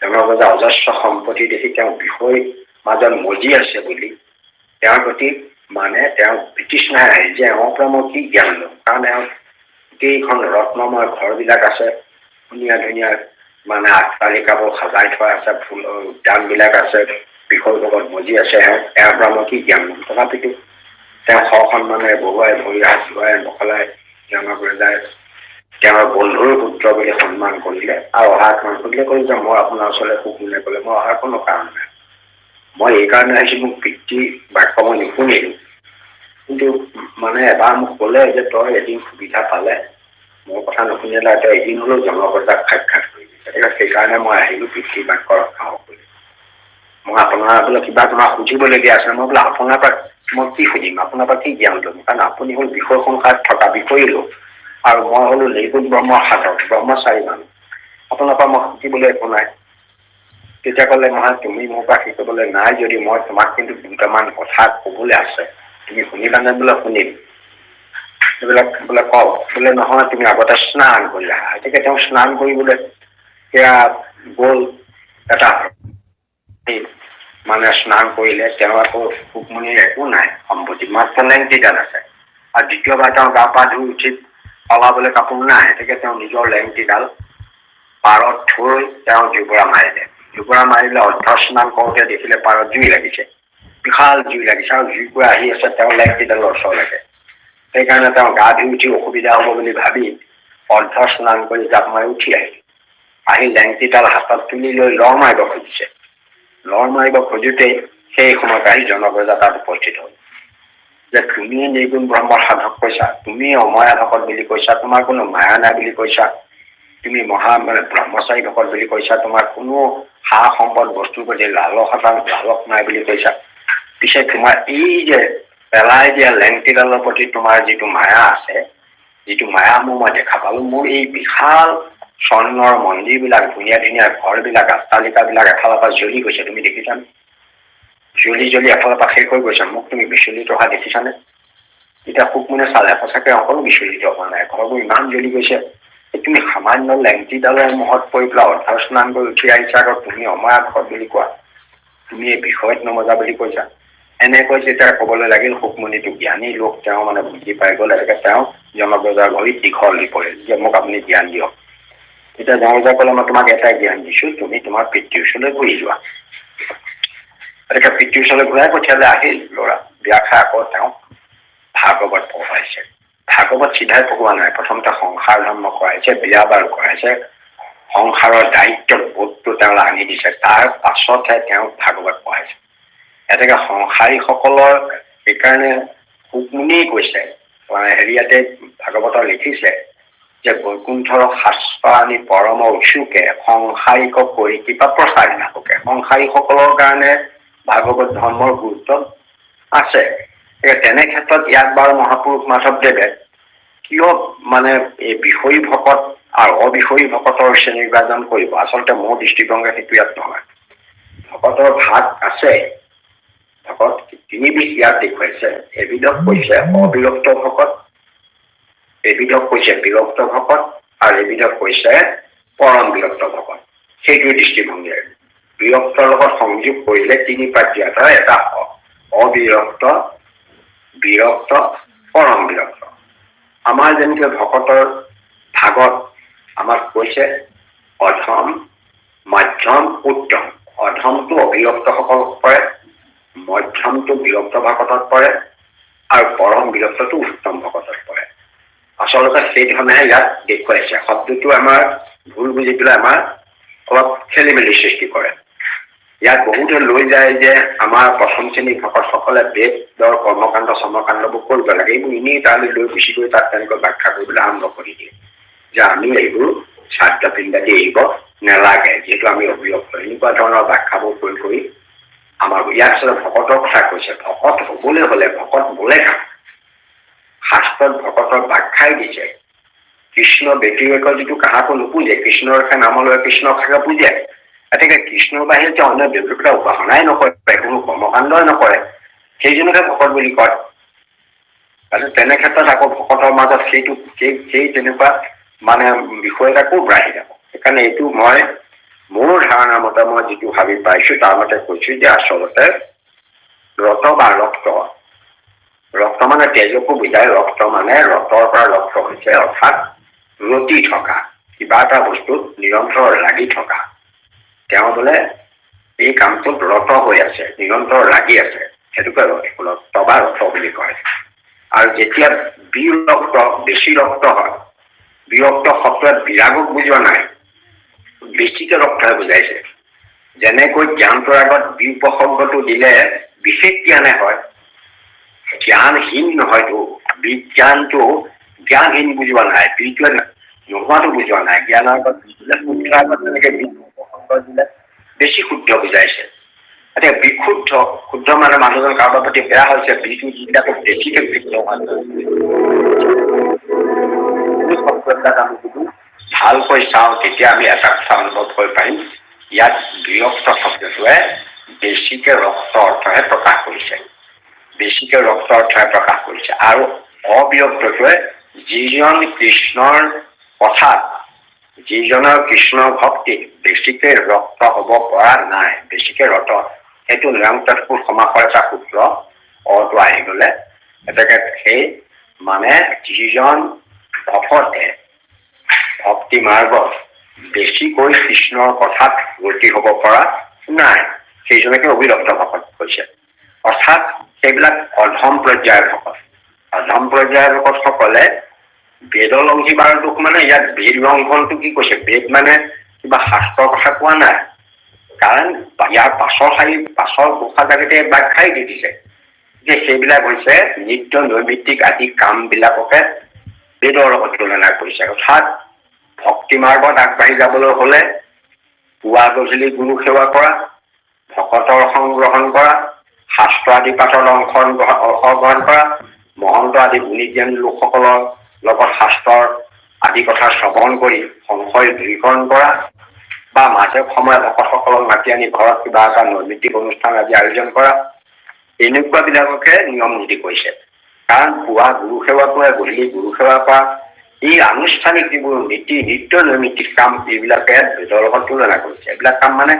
জনক ৰজা অজস্ৰ সম্পত্তি দেখি তেওঁ বিষয় মাজত মজি আছে বুলি তেওঁৰ প্ৰতি মানে তেওঁ বিতৃষ্ণাই আহিল যে এওঁৰ পৰা মই কি জ্ঞান লম কাৰণ এওঁ গোটেইখন ৰত্নময় ঘৰবিলাক আছে ধুনীয়া ধুনীয়া মানে আট্টালিকাবোৰ সজাই থোৱা আছে ফুলৰ উদ্যানবিলাক আছে বিষয় লগত মজি আছে এওঁৰ পৰা মই কি জ্ঞান লম তথাপিতো তেওঁ সসন্মানে বহুৱাই ভৰি হাত ধুৱাই বখলাই জনক ৰজাই তেওঁৰ বন্ধুৰ পুত্ৰ বুলি সন্মান কৰিলে আৰু অহাৰ কাৰণ সুধিলে ক'লে যে মই আপোনাৰ ওচৰলৈ ৰুক্মিণীয়ে ক'লে মই অহাৰ কোনো কাৰণ নাই মই এইকাৰণে আহিছো মোক পিতৃ বাক্য মই নুশুনিলো কিন্তু মানে এবাৰ মোক ক'লে যে তই এদিন সুবিধা পালে মোৰ কথা নুশুনিলে তই এদিন হলেও জনক ৰজাক সাক্ষাৎ কৰিবি সেইকাৰণে মই আহিলো পিতৃ বাক্য ৰক্ষা কৰি মই আপোনাৰ বোলে কিবা তোমাক সুধিবলগীয়া আছে মই বোলে আপোনাৰ পৰা মই কি সুধিম আপোনাৰ পৰা কি জ্ঞান ল'ম কাৰণ আপুনি হ'ল বিষয় সংসাৰত থকা বিষয়ী লোক আৰু মই হলো নিৰ্গুণ ব্ৰহ্মৰ সাধক ব্ৰহ্মচাৰী মানুহ আপোনাৰ পৰা মই শিকিবলৈ একো নাই তেতিয়া ক'লে মহা তুমি মোৰ পৰা শিকিবলৈ নাই যদি মই তোমাক কিন্তু দুটামান কথা ক'বলৈ আছে তুমি শুনিবানে বোলে শুনিম এইবিলাক বোলে কওক বোলে নহয় তুমি আগতে স্নান কৰি আহা গতিকে তেওঁ স্নান কৰিবলৈ সেয়া গ'ল এটা মানে স্নান কৰিলে তেওঁ আকৌ ৰুক্মিণীৰ একো নাই সম্পত্তি মাত্ৰ লেংটিডাল আছে আৰু দ্বিতীয়বাৰ তেওঁ গা পা ধুই উঠি সলাবলৈ কাপোৰ নাই গতিকে তেওঁ নিজৰ লেংটিডাল পাৰত থৈ তেওঁ জুবুৰা মাৰিলে জুবুৰা মাৰিলে অৰ্ধ স্নান কৰোঁতে দেখিলে পাৰত জুই লাগিছে বিশাল জুই লাগিছে আৰু জুইকুৰা আহি আছে তেওঁ লেংটিডালৰ ওচৰলৈকে সেইকাৰণে তেওঁ গা ধুই উঠি অসুবিধা হ'ব বুলি ভাবি অৰ্ধ স্নান কৰি জাপ মাৰি উঠি আহি লেংটিডাল হাতত তুলি লৈ লৰ মাৰিব খুজিছে লৰ মাৰিব খোজোতেই সেই সময়ত আহি জনক ৰজা তাত উপস্থিত হ'ল যে তুমি নিৰ্গুণ ব্ৰহ্মৰ সাধক কৈছা তুমি অময়া ভকত বুলি কৈছা তোমাৰ কোনো মায়া নাই বুলি কৈছা তুমি মহা মানে ব্ৰহ্মচাৰী ভকত বুলি কৈছা তোমাৰ কোনো সা সম্পদ বস্তুৰ প্ৰতি লালক নাই বুলি কৈছা পিছে তোমাৰ এই যে পেলাই দিয়া লেংটিডালৰ প্ৰতি তোমাৰ যিটো মায়া আছে যিটো মায়া মই দেখা পালো মোৰ এই বিশাল স্বৰ্ণৰ মন্দিৰবিলাক ধুনীয়া ধুনীয়া ঘৰবিলাক অট্টালিকাবিলাক এফালৰ পৰা জ্বলি গৈছে তুমি দেখিছানে জ্বলি জ্বলি এফালৰ পৰা শেষ হৈ গৈছে মোক তুমি বিচলিত হোৱা দেখিছানে এতিয়া ৰুক্মিণীয়ে চালে সঁচাকৈ অকলো বিচলিত হোৱা নাই ঘৰবোৰ ইমান জ্বলি গৈছে তুমি সামান্য লেংটিডালৰ মুহত পৰি পেলাই অৰ্ধ স্নান কৰি উঠি আহিছা আকৌ তুমি অময়া ভকত বুলি কোৱা তুমি এই বিষয়ত নমজা বুলি কৈছা এনেকৈ যেতিয়া ক'বলৈ লাগিল ৰুক্মিণীটো জ্ঞানী লোক তেওঁ মানে বুজি পাই গ'ল এনেকৈ তেওঁ জনক ৰজাৰ ভৰিত দীঘল দি পৰিল যে মোক আপুনি জ্ঞান দিয়ক এতিয়া জনক ৰজাই ক'লে মই তোমাক এটাই জ্ঞান দিছো তুমি তোমাৰ পিতৃৰ ওচৰলৈ ঘূৰি যোৱা এনেকৈ পিতৃৰ ওচৰলৈ ঘূৰাই পঠিয়ালে আহিল ল'ৰা ব্যাসে আকৌ তেওঁক ভাগৱত পঢ়ুৱাইছে ভাগৱত চিধাই পঢ়োৱা নাই প্ৰথমতে সংসাৰ ধৰ্ম কৰাইছে বিয়া বাৰু কৰাইছে সংসাৰৰ দায়িত্ব বোধটো তেওঁলৈ আনি দিছে তাৰ পাছতহে তেওঁক ভাগৱত পঢ়াইছে এনেকৈ সংসাৰীসকলৰ সেইকাৰণে ৰুক্মিণীয়ে কৈছে হেৰিয়াতে ভাগৱতত লিখিছে যে বৈকুণ্ঠৰ শাস্ত্ৰ আনি পৰম উৎসুকে সংসাৰিক কৰি কিবা প্ৰচাৰী নাথাকে সংসাৰীসকলৰ কাৰণে ভাগৱত ধৰ্মৰ গুৰুত্ব আছে তেনে ক্ষেত্ৰত ইয়াত বাৰু মহাপুৰুষ মাধৱদেৱে কিয় মানে এই বিষয়ী ভকত আৰু অবিষয়ী ভকতৰ শ্ৰেণীবিভাজন কৰিব? আচলতে মোৰ দৃষ্টিভংগী সেইটো ইয়াত নহয়। ভকতৰ ভাগ আছে, ভকত তিনিবিধ ইয়াত দেখুৱাইছে। এবিধক কৈছে অবিৰক্ত ভকত, এবিধক কৈছে বিৰক্ত ভকত, আৰু এবিধক কৈছে পৰম বিৰক্ত ভকত। সেইটোৱে দৃষ্টিভংগী। বিৰক্তৰ লগত সংযোগ কৰিলে তিনি পাৰ্টিয়াত হয়, এটা অবিৰক্ত, বিৰক্ত, পৰম বিৰক্ত। আমাৰ যেনেকে ভকতৰ ভাগত আমাক কৈছে অধম, মধ্যম, উত্তম। অধমটো অবিৰক্তসকলক পৰে, মধ্যমটো বিৰক্ত ভকতত পৰে, আৰু পৰম বিৰক্তটো উত্তম ভকতত পৰে। আচলতে সেই ধৰণে ইয়াত দেখুৱাইছে। শব্দটো আমাৰ ভুল বুজি পেলাই আমাৰ অলপ খেলি মেলি সৃষ্টি কৰে। ইয়াত বহুতে লৈ যায় যে আমাৰ প্ৰথম শ্ৰেণীৰ ভকতসকলে বেদৰ কৰ্মকাণ্ড চৰ্মকাণ্ডবোৰ কৰিব লাগে, এইবোৰ এনেই তালৈ লৈ গুচি গৈ তাত তেনেকৈ ব্যাখ্যা কৰিবলৈ আৰম্ভ কৰি দিয়ে যে আমি এইবোৰ শ্ৰাদ্ধ পিণ্ডাদি এৰিব নালাগে, যিহেতু আমি অবিৰক্ত। এনেকুৱা ধৰণৰ ব্যাখ্যাবোৰ কৰি আমাৰ ইয়াত আচলতে ভকতৰ কথা কৈছে। ভকত হবলৈ হলে ভকত বোলে শাস্ত্ৰত ভকতৰ ব্যাখ্যাই দিছে। কৃষ্ণ ব্যতিৰেকৰ যিটো কাহাকো নুপুজে, কৃষ্ণৰ ৰেখা নামলৈ কৃষ্ণক পুজে। গতিকে কৃষ্ণৰ বাহিৰে অন্য দেৱদেৱতাৰ উপাসনাই নকৰে, কোনো কৰ্মকাণ্ডই নকৰে, সেইজনকে ভকত বুলি কয়। তেনে ক্ষেত্ৰত আকৌ ভকতৰ মাজত সেই তেনেকুৱা মানে বিষয় এটা খুব ৰাহি যাব। সেইকাৰণে এইটো মই মোৰ ধাৰণা মতে মই যিটো ভাবি পাইছো তাৰ মতে কৈছো যে আচলতে ৰত বা ৰক্ত, ৰক্ত মানে তেজকো বুজায়, ৰক্ত মানে ৰতৰ পৰা ৰক্ত হৈছে অৰ্থাৎ ৰতি থকা, কিবা এটা বস্তুত নিৰন্তৰ লাগি থকা। তেওঁ বোলে এই কামটোত ৰত হৈ আছে, নিৰন্তৰ লাগি আছে, সেইটোকে ৰক্ত বা ৰত বুলি কয়। আৰু যেতিয়া বিৰক্ত, বেছি ৰক্ত হয়, বিৰক্ত শব্দত বিৰাগক বুজোৱা নাই, বেছিকে ৰক্তহে বুজাইছে। যেনেকৈ জ্ঞানটোৰ আগত বিউপসৰ্গটো দিলে বিশেষ জ্ঞানে হয়, জ্ঞানহীন নহয়তো। বিজ্ঞানটো জ্ঞানহীন বুজোৱা নাই, বিজ্ঞান নোহোৱাটো বুজোৱা নাই। জ্ঞানৰ আগত শুদ্ধ আগত তেনেকে বিউপসৰ্গ দিলে বেছি শুদ্ধ বুজাইছে। এতিয়া বিশুদ্ধ, শুদ্ধ মানে মানুহজন কাৰোবাৰ প্ৰতি বেয়া হৈছে, বিটো যিবিলাকক বেছিকে বিশুদ্ধ ভালকৈ চাওঁ, তেতিয়া আমি এটা কথা অনুভৱ কৰিব পাৰিম। ইয়াত বিৰক্ত শব্দটোৱে বেছিকে ৰক্ত অৰ্থহে প্ৰকাশ কৰিছে, বেছিকে ৰক্ত অৰ্থহে প্ৰকাশ কৰিছে। আৰু অবিৰক্তটোৱে যিজন কৃষ্ণৰ কথাত, যিজনৰ কৃষ্ণৰ ভক্তি বেছিকে ৰক্ত হব পৰা নাই, বেছিকে ৰত, সেইটো নিৰন্তৰপুৰ সমাসৰ এটা সূত্ৰ অটো আহি গলে এতেকে সেই মানে যিজন ভকতে ভক্তি মাৰ্গত বেছিকৈ কৃষ্ণৰ কথাত গতি হব পৰা নাই, সেইজনকে অবিৰক্ত ভকত কৈছে। অৰ্থাৎ সেইবিলাক অধম পৰ্যায়ৰ ভকত। অধম পৰ্যায়ৰ ভকতসকলে বেদলংঘী বাৰ দুখ, মানে ইয়াত বেদ লংঘনটো কি কৈছে? বেদ মানে কিবা শাস্ত্ৰৰ কথা কোৱা নাই, কাৰণ ইয়াৰ পাছৰ ঘোষা জাগতে ব্যাখ্যাই দি দিছে যে সেইবিলাক হৈছে নিত্য নৈমিত্তিক আদি কাম বিলাককে বেদৰ লগত তুলনা কৰিছে। অৰ্থাৎ ভক্তি মাৰ্গত আগবাঢ়ি যাবলৈ হলে পুৱা গধূলি গুৰু সেৱা কৰা, ভকতৰ সংগ্ৰহণ কৰা, শাস্ত্ৰ আদি পাঠৰ অংশগ্ৰহণ কৰা, মহন্ত আদি গুণী জ্ঞানী লোকসকলৰ লগত শাস্ত্ৰৰ আদি কথা শ্ৰৱণ কৰি সংশয় দূৰীকৰণ কৰা, বা মাজে সময়ে ভকতসকলক মাতি আনি ঘৰত কিবা এটা নৈমিত্তিক অনুষ্ঠান আদি আয়োজন কৰা, এনেকুৱা বিলাককে নিয়ম নীতি কৰিছে। কাৰণ পুৱা গুৰু সেৱা কৰা, গধূলি গুৰু সেৱা কৰা, এই আনুষ্ঠানিক যিবোৰ নীতি নিত্য নৈমিত্তিক কাম, এইবিলাকে বেদৰ লগত তুলনা কৰিছে। এইবিলাক কাম মানে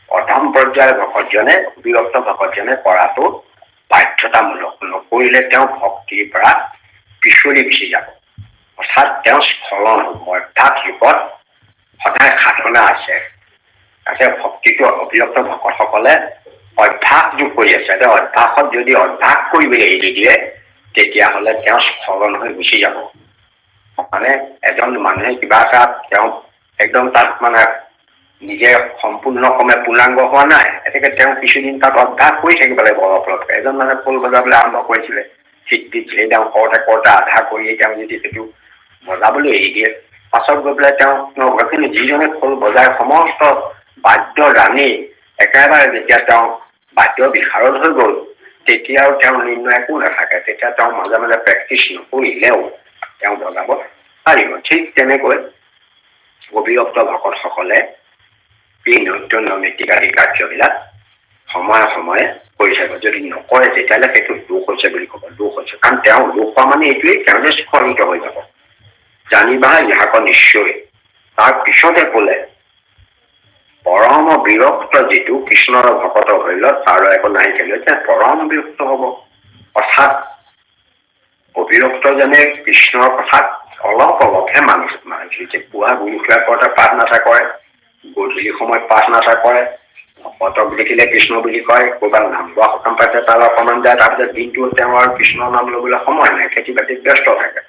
অধম পৰ্যায়ৰ ভকতজনে, বিৰক্ত ভকতজনে কৰাটো বাধ্যতামূলক। নকৰিলে তেওঁ ভক্তিৰ পৰা পিছলি গুচি যাব, অৰ্থাৎ তেওঁ স্খলন হব। অৰ্থাৎ ৰূপত সদায় সাধনা আছে, ভক্তিটো অবিৰক্ত ভকতসকলে অভ্যাস যোগ কৰি আছে। অভ্যাসত যদি অভ্যাস কৰিবলৈ এৰি দিয়ে, তেতিয়াহলে তেওঁ স্খলন হৈ গুচি যাব। মানে এজন মানুহে কিবা এটা তেওঁ একদম তাত মানে নিজে সম্পূৰ্ণক্ৰমে পূৰ্ণাংগ হোৱা নাই, গতিকে তেওঁ কিছুদিন তাত অভ্যাস কৰি থাকিব লাগিব। অলপ অলপকে এজন মানুহে খোল বজাবলৈ আৰম্ভ কৰিছিলে, চিটবিট সেই তেওঁ কৰোতে আধা কৰি তেওঁ যদি সেইটো বজাবলৈ এৰি দিয়ে, পাছত গৈ পেলাই তেওঁ যিজনে খোল বজাই সমস্ত বাদ্য জানি একেবাৰে যেতিয়া তেওঁ বাদ্য বিশাৰদ হৈ গল, তেতিয়াও তেওঁ নিৰ্ণয় একো নাথাকে। তেতিয়া তেওঁ মাজে মাজে প্ৰেক্টিচ নকৰিলেও তেওঁ বজাব পাৰিব। ঠিক তেনেকৈ অবিৰক্ত ভকতসকলে এই নৃত্য নৈমিত্তিক আদি কাৰ্যবিলাক সময়ে সময়ে কৰি থাকিব। যদি নকৰে তেতিয়াহ'লে সেইটো দোষ হৈছে বুলি ক'ব, দোষ হৈছে। কাৰণ তেওঁ দোষ হোৱা মানে এইটোৱেই, তেওঁ যে স্খলিত হৈ যাব। জানিবা ইহাক নিশ্চয়। তাৰ পিছতে ক'লে পৰম বিৰক্ত যিটো কৃষ্ণৰ ভকত হইল তাৰ একো নাই থাকিলে যে পৰম বিৰক্ত হ'ব। অৰ্থাৎ অবিৰক্ত যেনে কৃষ্ণৰ কথাত অলপ অলপহে মানুহ যে পুৱা গুৰু কৰাতে পাঠ নাথা কৰে, গধূলি সময়ত পাঠ নাথা কৰে, ভকতক দেখিলে কৃষ্ণ বুলি কয়, ক'ৰবাত নাম গোৱা সকাম পাতে তালৈ অকণমান যায়, তাৰপিছত দিনটো তেওঁ আৰু কৃষ্ণৰ নাম ল'বলৈ সময় নাই, খেতি বাতিত ব্যস্ত থাকে।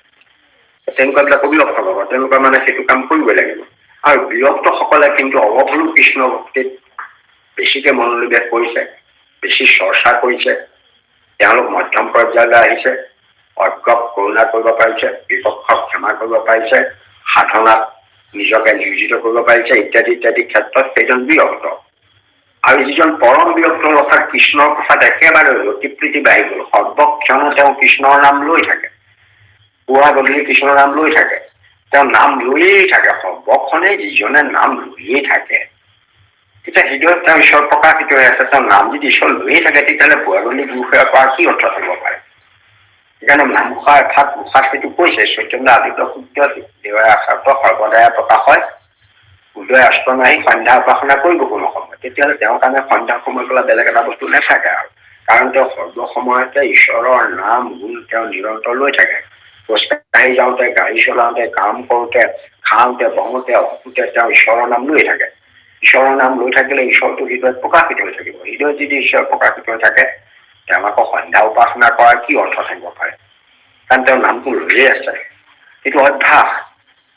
তেনেকুৱাবিলাক অবিৰক্ত হ'ব, তেনেকুৱা মানে সেইটো কাম কৰিবই লাগিব। আৰু বিৰক্তসকলে কিন্তু অলপ হ'লেও কৃষ্ণ ভক্তিত বেছিকে মনোনিৱেশ কৰিছে, বেছি চৰ্চা কৰিছে, তেওঁলোক মধ্যম পৰ্যায়লৈ আহিছে, অজ্ঞক কৰোণা কৰিব পাৰিছে, বিপক্ষক ক্ষমা কৰিব পাৰিছে, সাধনাত নিজকে নিয়োজিত কৰিব পাৰিছে ইত্যাদি ইত্যাদি ক্ষেত্ৰত সেইজন বিৰক্ত। আৰু যিজন পৰম বিৰক্ত অৰ্থাৎ কৃষ্ণৰ কথাত একেবাৰে অতিপ্ৰীতি বাঢ়ি গ'ল, সৰ্বক্ষণে তেওঁ কৃষ্ণৰ নাম লৈ থাকে, পুৱা গধূলি কৃষ্ণৰ নাম লৈ থাকে, তেওঁ নাম লৈয়েই থাকে, সৰ্বক্ষণে যিজনে নাম লৈয়েই থাকে তেতিয়া হৃদয়ত তেওঁ ঈশ্বৰ প্ৰকাশিত হৈ আছে। তেওঁ নাম যদি ঈশ্বৰ লৈয়ে থাকে তেতিয়াহ'লে পুৱা গধূলি গুৰু সেৱা কৰাৰ কি অৰ্থ থাকিব পাৰে। সেইকাৰণে নামঘোষা অৰ্থাৎ মুখাত সেইটো কৈছে চৈতন্য আদিত্য সূত্ৰত দেৱাই আচাৰ্য সৰ্বদায় প্ৰকাশ হয়, উদয় অস্ত নাহি সন্ধ্যা উপাসনা কৰিব কোনো সময়। তেতিয়াহ'লে তেওঁৰ কাৰণে সন্ধ্যা সময় পেলাই বেলেগ এটা বস্তু নাথাকে আৰু, কাৰণ তেওঁ সৰ্বসময়তে ঈশ্বৰৰ নাম গুণ তেওঁ নিৰন্তৰ লৈ থাকে। খোজকাঢ়ি যাওঁতে, গাড়ী চলাওঁতে, কাম কৰোঁতে, খাওঁতে, বহোঁতে, অসুতে তেওঁ ঈশ্বৰৰ নাম লৈ থাকে। ঈশ্বৰৰ নাম লৈ থাকিলে ঈশ্বৰটো হৃদয়ত প্ৰকাশিত হৈ থাকিব। হৃদয়ত যদি ঈশ্বৰ প্ৰকাশিত হৈ থাকে তেওঁ আকৌ সন্ধ্যা উপাসনা কৰাৰ কি অৰ্থ থাকিব পাৰে, কাৰণ তেওঁৰ নামটো লৈয়ে আছে। সেইটো অভ্যাস,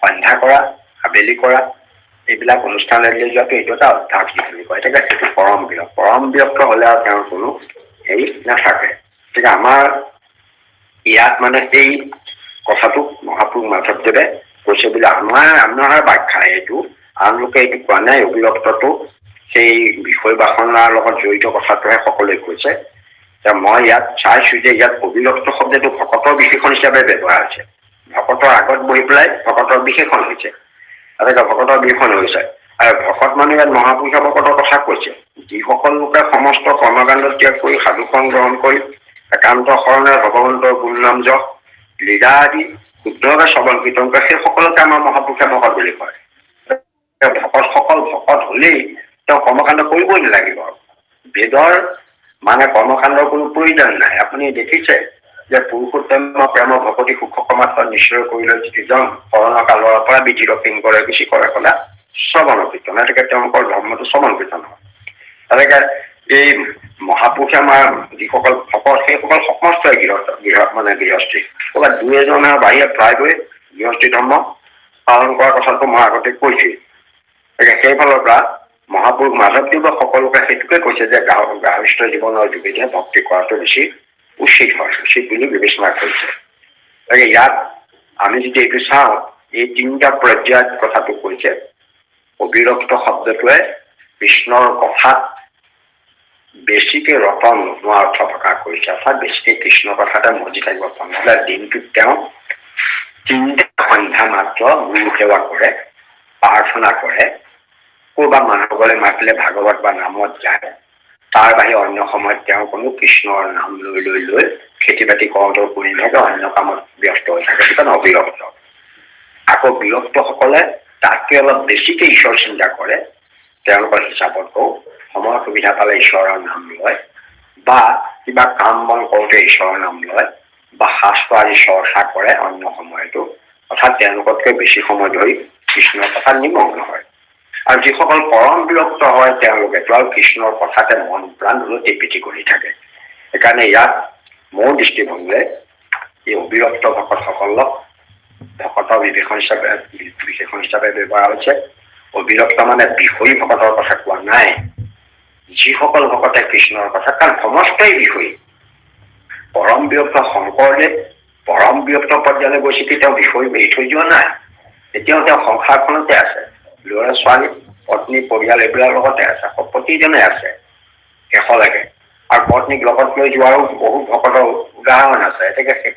সন্ধ্যা কৰা, আবেলি কৰা, এইবিলাক অনুষ্ঠানলৈ যোৱাটো এইটো এটা অভ্যাস বুলি কয়। এতিয়া সেইটো পৰম বিৰক্ত। পৰম বিৰক্ত হ'লে আৰু তেওঁৰ কোনো হেৰি নাথাকে। গতিকে আমাৰ ইয়াত মানে সেই কথাটো মহাপুৰুষ মাধৱদেৱে কৈছে বুলি আমাৰ ব্যাখ্যা এইটো, আন লোকে এইটো কোৱা নাই। অবিৰক্তটো সেই বিষয় বাসনাৰ লগত জড়িত কথাটোহে সকলোৱে কৈছে। মই ইয়াত চাইছো যে ইয়াত অবিৰক্ত শব্দটো ভকতৰ বিশেষণ হিচাপে ব্যৱহাৰ হৈছে। ভকতৰ আগত বহি পেলাই ভকতৰ বিশেষণ হৈছে, ভকতৰ বিশেষণ হৈছে। আৰু ভকত মানে ইয়াত মহাপুৰুষৰ ভকতৰ কথা কৈছে, যিসকল লোকে সমস্ত কৰ্মকাণ্ড ত্যাগ কৰি সাধুখন গ্ৰহণ কৰি একান্ত শৰণে ভগৱন্তৰ গুণ নাম যশ লীলা আদি শুদ্ধভাৱে শ্ৰৱণ কীৰ্তন কৰে, সেই সকলোকে আমাৰ মহাপুৰুষে ভকত বুলি কয়। ভকতসকল ভকত হ'লেই তেওঁ কৰ্মকাণ্ড কৰিবই নালাগিব। বেদৰ মানে কৰ্মকাণ্ডৰ কোনো প্ৰয়োজন নাই। আপুনি দেখিছে যে পুৰুষোত্তম প্ৰেমৰ ভকতি সুখক মাত্ৰ নিশ্চয় কৰিলে যিজন কৰোণা কালৰ পৰা বিধিৰ কিংকৰে বেছি কৰে সদা শ্ৰৱণ কীৰ্তন, গতিকে তেওঁলোকৰ ধৰ্মটো শ্ৰৱণ কীৰ্তন হয়। তেনেকে এই মহাপুৰুষে আমাৰ যিসকল ভকত সেইসকল সমস্তই গৃহস্থী, ক'ৰবাত দুই এজনৰ বাহিৰে প্ৰায়কৈ গৃহস্থী ধৰ্ম পালন কৰাৰ কথাটো মই আগতে কৈছোঁ। সেইফালৰ পৰা মহাপুৰুষ মাধৱদেৱে সকলোকে সেইটোকে কৈছে যে গাৰ্হস্থ্য জীৱনৰ যোগেদি ভক্তি কৰাটো বেছি উচিত হয়, উচিত বুলি বিবেচনা কৰিছে। গতিকে ইয়াত আমি যদি এইটো চাওঁ, এই তিনিটা পৰ্যায়ত কথাটো কৈছে। অবিৰক্ত শব্দটোৱে কৃষ্ণৰ কথাত বেছিকে ৰতন নোহোৱা অৰ্থ প্ৰকাশ কৰিছে, অৰ্থাৎ বেছিকে কৃষ্ণৰ কথাতে মজি থাকিব পৰা নহ'লে দিনটোত তেওঁ তিনিটা সন্ধ্যা মাত্ৰ গুৰু সেৱা কৰে, প্ৰাৰ্থনা কৰে, ক'ৰবাত মানুহসকলে মাতিলে ভাগৱত বা নামত যায়, তাৰ বাহিৰে অন্য সময়ত তেওঁ কোনো কৃষ্ণৰ নাম লৈ খেতি বাতি কৰোঁতেও কৰি থাকে, অন্য কামত ব্যস্ত হৈ থাকে, সেইকাৰণে অবিৰক্ত। আকৌ বিৰক্তসকলে তাতকৈ অলপ বেছিকে ঈশ্বৰ চিন্তা কৰে, তেওঁলোকৰ হিচাপতো সময় সুবিধা পালে ঈশ্বৰৰ নাম লয়, বা কিবা কাম বন কৰোঁতে ঈশ্বৰৰ নাম লয়, বা শাস্ত্ৰ আদি চৰ্চা কৰে অন্য সময়তো, অৰ্থাৎ তেওঁলোকতকৈ বেছি সময় ধৰি কৃষ্ণৰ কথাত নিমগ্ন হয়। আৰু যিসকল পৰম বিৰক্ত হয় তেওঁলোকেতো আৰু কৃষ্ণৰ কথাতে মন প্ৰাণ লটি কৰি থাকে। সেইকাৰণে ইয়াত মোৰ দৃষ্টিভংগীৰে এই অবিৰক্ত ভকতসকলক ভকতৰ বিশেষণ হিচাপে ব্যৱহাৰ হৈছে। অবিৰক্ত মানে বিষয়ী ভকতৰ কথা কোৱা নাই, যিসকল ভকতে কৃষ্ণৰ কথা, কাৰণ সমস্তই বিষয়ী। পৰম বিৰক্ত শংকৰদেৱ পৰম বিৰক্ত পৰ্যায়লৈ গৈছে কি তেওঁ বিষয় এৰি থৈ যোৱা নাই, এতিয়াও তেওঁ সংসাৰখনতে আছে, ল'ৰা ছোৱালী পত্নী পৰিয়াল এইবিলাকৰ লগতে আছে, প্ৰতিজনে আছে শেষলৈকে। আৰু পত্নীক লগত লৈ যোৱাৰো বহুত ভকতৰ উদাহৰণ আছে। গতিকে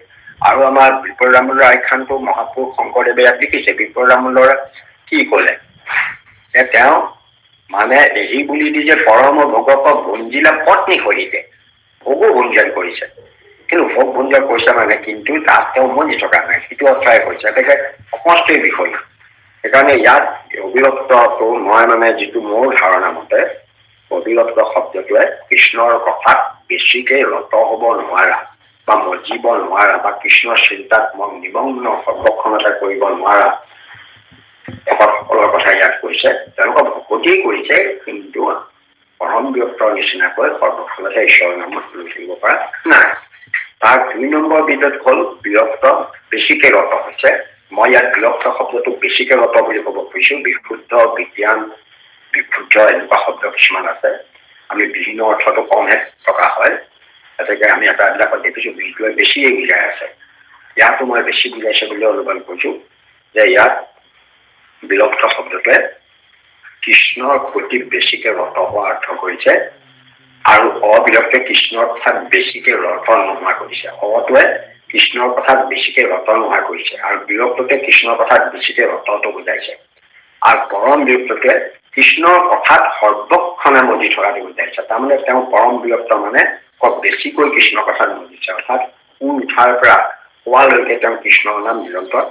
আৰু আমাৰ বিপদামূলৰ আখ্যানটো মহাপুৰুষ শংকৰদেৱে ইয়াত লিখিছে। বিপদামূলৰ কি ক'লে যে তেওঁ মানে এই বুলি দি যে পৰম ভোগক ভঞ্জিলা পত্নী সহিতে ভোগো ভঞ্জন কৰিছে, কিন্তু ভোগ ভঞ্জন কৰিছে মানে কিন্তু তাত তেওঁ মনি থকা নাই, সেইটো অৰ্থই কৰিছে। গতিকে সমষ্টিৰ বিষয়। সেইকাৰণে ইয়াত অবিৰক্তটো মই মানে যিটো মোৰ ধাৰণা মতে অবিৰক্ত শব্দটোৱে কৃষ্ণৰ কথাত বেছিকে ৰত হ'ব নোৱাৰা বা মজিব নোৱাৰা বা কৃষ্ণৰ চিন্তাত মন নিমগ্ন সৰ্বক্ষণতা কৰিব নোৱাৰা ভকতসকলৰ কথা ইয়াত কৈছে। তেওঁলোকক ভকতেই কৰিছে, কিন্তু পৰম ব্যক্তৰ নিচিনাকৈ সৰ্বফলতে ঈশ্বৰৰ নামত লৈ থাকিব পৰা নাই। তাৰ ২ নম্বৰ বিধত হ'ল বিৰক্ত বেছিকে ৰত হৈছে। মই ইয়াত বিৰক্ত শব্দটো বেছিকে ৰত বুলি ক'ব খুজিছো। বিশুদ্ধ, বিজ্ঞান, বিশুদ্ধ এনেকুৱা শব্দ কিছুমান আছে, আমি বিভিন্ন অৰ্থটো কমহে থকা হয়। গতিকে আমি এটাবিলাকত দেখিছো বিলটোৱে বেছিয়ে বুজাই আছে, ইয়াতো মই বেছি বুজাইছে বুলি অনুমান কৰিছো যে ইয়াত বিৰক্ত শব্দটোৱে কৃষ্ণৰ প্ৰতি বেছিকে ৰত হোৱা অৰ্থ কৰিছে, আৰু অবিৰক্তে কৃষ্ণৰ কথাত বেছিকে ৰত নোহোৱা কৰিছে। অটোৱে কৃষ্ণৰ কথাত বেছিকে ৰত নোহোৱা কৰিছে, আৰু বিৰক্ততে কৃষ্ণৰ কথাত বেছিকে ৰতটো বুজাইছে। আৰু পৰম বিৰক্তটোৱে কৃষ্ণৰ কথাত সৰ্বক্ষণে মজি থকাটো বুজাইছে। তাৰমানে তেওঁ পৰম বিৰক্ত মানে বেছিকৈ কৃষ্ণৰ কথাত মজিছে, অৰ্থাৎ শুই উঠাৰ পৰা শোৱালৈকে তেওঁ কৃষ্ণৰ নাম নিৰন্তৰ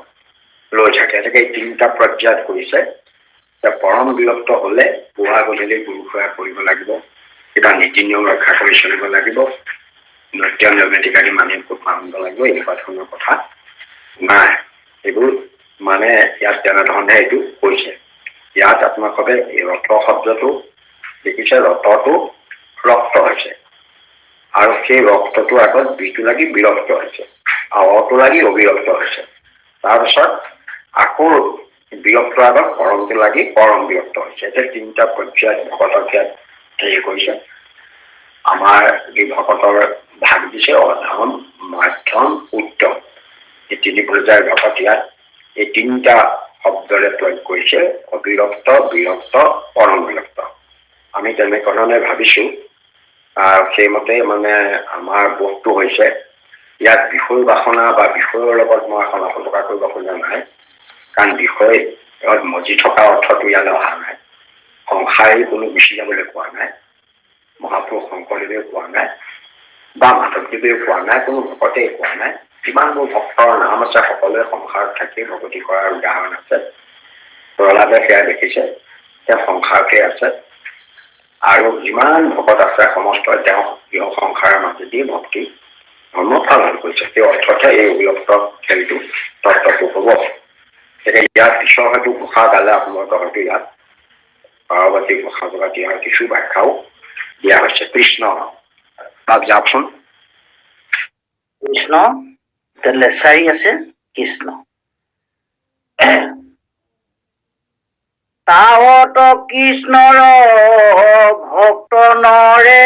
লৈ থাকে। এনেকে ৩টা পৰ্যায়ত কৰিছে। পৰম বিৰক্ত হলে পুৱা গধূলি গুৰু সেৱা কৰিব লাগিব, কিবা নীতি নিয়ম ৰক্ষা কৰি চলিব লাগিব, নৃত্য নৈমিত্তিকাদি মানি মানিব লাগিব, এনেকুৱা ধৰণৰ কথা নাই। এইবোৰ মানে ইয়াত তেনেধৰণে এইটো কৈছে। ইয়াত আপোনালোকে এই ৰত শব্দটো দেখিছে, ৰতটো ৰক্ত হৈছে, আৰু সেই ৰক্তটো আগত বিটো লাগি বিৰক্ত হৈছে, আৰু অটো লাগি অবিৰক্ত হৈছে। তাৰপিছত আকৌ বিৰক্তৰ আগত পৰমটো লাগি পৰম বিৰক্ত হৈছে। এতিয়া ৩টা পৰ্যায়ত ভকতক ইয়াত হেৰি কৰিছে। আমাৰ এই ভকতৰ ভাগ দিছে অধম, মাধ্যম, উত্তম। এই ৩ পৰ্যায়ৰ ভকত ইয়াত এই ৩টা শব্দৰে প্ৰয়োগ কৰিছে, অবিৰক্ত, বিৰক্ত, পৰম বিৰক্ত। আমি তেনেধৰণে ভাবিছো, সেইমতে মানে আমাৰ বোধটো হৈছে ইয়াত বিষয় বাসনা বা বিষয়ৰ লগত মই সলকা কৰিব খোজা নাই, কাৰণ বিষয় মজি থকা অৰ্থটো ইয়ালৈ অহা নাই। সংসাৰী কোনো গুচি যাবলৈ কোৱা নাই, মহাপুৰুষ শংকৰদেৱে কোৱা নাই বা মাধৱদেৱে কোৱা নাই, কোনো ভকতেই কোৱা নাই। যিমানবোৰ ভক্তৰ নাম আছে সকলোৱে সংসাৰত থাকি ভকতি কৰাৰ উদাহৰণ আছে। প্ৰহ্লাদে সেয়া দেখিছে, তেওঁ সংসাৰতে আছে, আৰু যিমান ভকত আছে সমস্তই তেওঁ গৃহ সংসাৰৰ মাজেদি ভক্তি ধৰ্ম পালন কৰিছে। সেই অৰ্থতে এই অবিৰক্ত খেলটো তত্ত্বটো হ'ব। এতিয়া ইয়াৰ পিছৰ হয়তো ঘোষা গালে আপোনালোকৰ হয়তো ইয়াত পাৰ্বতী ঘোষা জগা দিয়াৰ কিছু ব্যাখ্যাও দিয়া হৈছে। কৃষ্ণ তাত যাওকচোন। কৃষ্ণ লেচাৰী আছে কৃষ্ণ। তাৱত কৃষ্ণৰ ভক্ত নৰে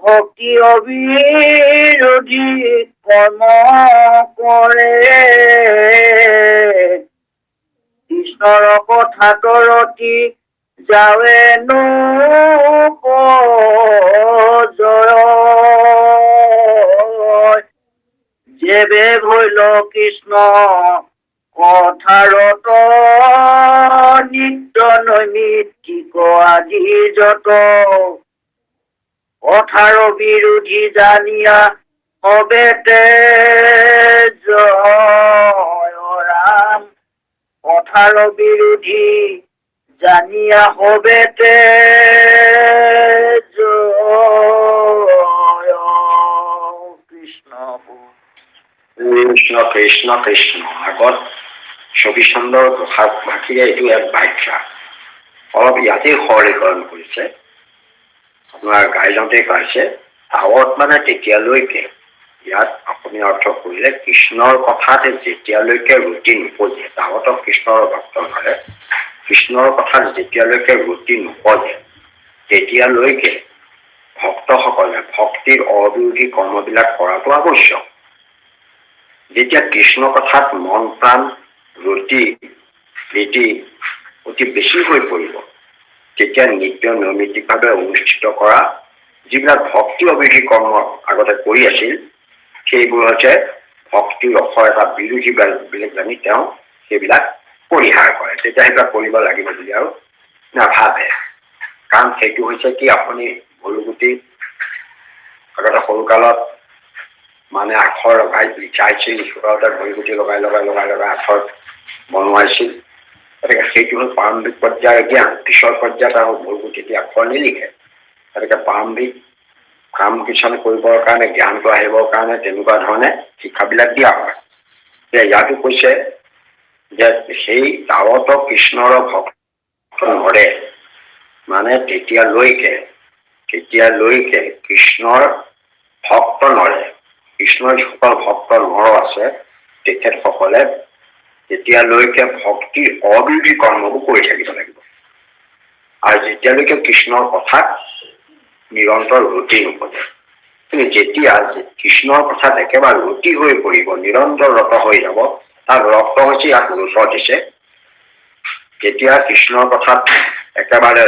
ভক্তি অবিৰোধী কৰ্ম কৰে, কৃষ্ণৰ কথাত ৰতি যাৱেনো জয়, যেবে ভৈল কৃষ্ণ কথাৰত নিত্য নৈমিত্তিক আদি যত, কথাৰ বিৰোধী জানিয়া হবেতে জয় ৰাম, কথাৰ বিৰোধী জানিয়া হবেতে জয় কৃষ্ণ। কৃষ্ণ কৃষ্ণ কৃষ্ণ। আগত ২৪ চন্দ্ৰৰ ভাষীৰে এইটো এক ব্যাখ্যা, অলপ ইয়াতেই সৰলীকৰণ কৰিছে। আপোনাৰ গাইডতে কৈছে তাৱত মানে তেতিয়ালৈকে, ইয়াত আপুনি অৰ্থ কৰিলে কৃষ্ণৰ কথাত যেতিয়ালৈকে ৰুটি নুপজে, তাৱতক কৃষ্ণৰ ভক্ত কৰে, কৃষ্ণৰ কথাত যেতিয়ালৈকে ৰুটি নুপজে তেতিয়ালৈকে ভক্তসকলে ভক্তিৰ অবিৰোধী কৰ্মবিলাক কৰাটো আৱশ্যক। যেতিয়া কৃষ্ণ কথাত মন প্ৰাণ ৰুটি নীতি অতি বেছি হৈ পৰিব, তেতিয়া নিত্য নৈমিত্তিকভাৱে অনুষ্ঠিত কৰা যিবিলাক ভক্তি ভক্তি অবিৰোধী কৰ্ম আগতে কৰি আছিল, সেইবোৰ হৈছে ভক্তি ৰসৰ এটা বিৰোধী বুলি জানি তেওঁ সেইবিলাক পৰিহাৰ কৰে। তেতিয়া সেইবিলাক কৰিব লাগিব বুলি আৰু নাভাবে। কাৰণ সেইটো হৈছে কি, আপুনি ভুলগুটি আগতে সৰুকালত মানে আখৰ লগাই লিখাইছিল, লিখোতে ভুলগুটি লগাই আখৰ বনোৱাইছিল। গতিকে সেইটো হ'ল প্ৰাৰম্ভিক পৰ্যায়ৰ জ্ঞান। পিছৰ পৰ্যায়ত আৰু ভুলগুটি দি আখৰ নিলিখে। গতিকে প্ৰাৰম্ভিক কাম কিছুমান কৰিবৰ কাৰণে, জ্ঞানটো আহিবৰ কাৰণে তেনেকুৱা ধৰণে শিক্ষাবিলাক দিয়া হয়। ইয়াতো কৈছে যে সেই তাৱত কৃষ্ণৰ ভক্ত নৰে, মানে তেতিয়ালৈকে কৃষ্ণৰ ভক্ত নৰে। কৃষ্ণৰ যিসকল ভক্ত নৰ আছে তেখেতসকলে তেতিয়ালৈকে ভক্তিৰ অবিৰোধী কৰ্মবোৰ কৰি থাকিব লাগিব। আৰু যেতিয়ালৈকে কৃষ্ণৰ কথাত নিৰন্তৰ ৰতি নপৰে, কিন্তু যেতিয়া কৃষ্ণৰ কথাত একেবাৰে ৰতি হৈ পৰিব, নিৰন্তৰ ৰত হৈ যাব, তাক ৰক্ত হৈছে ইয়াক ৰুচত দিছে, যেতিয়া কৃষ্ণৰ কথাত একেবাৰে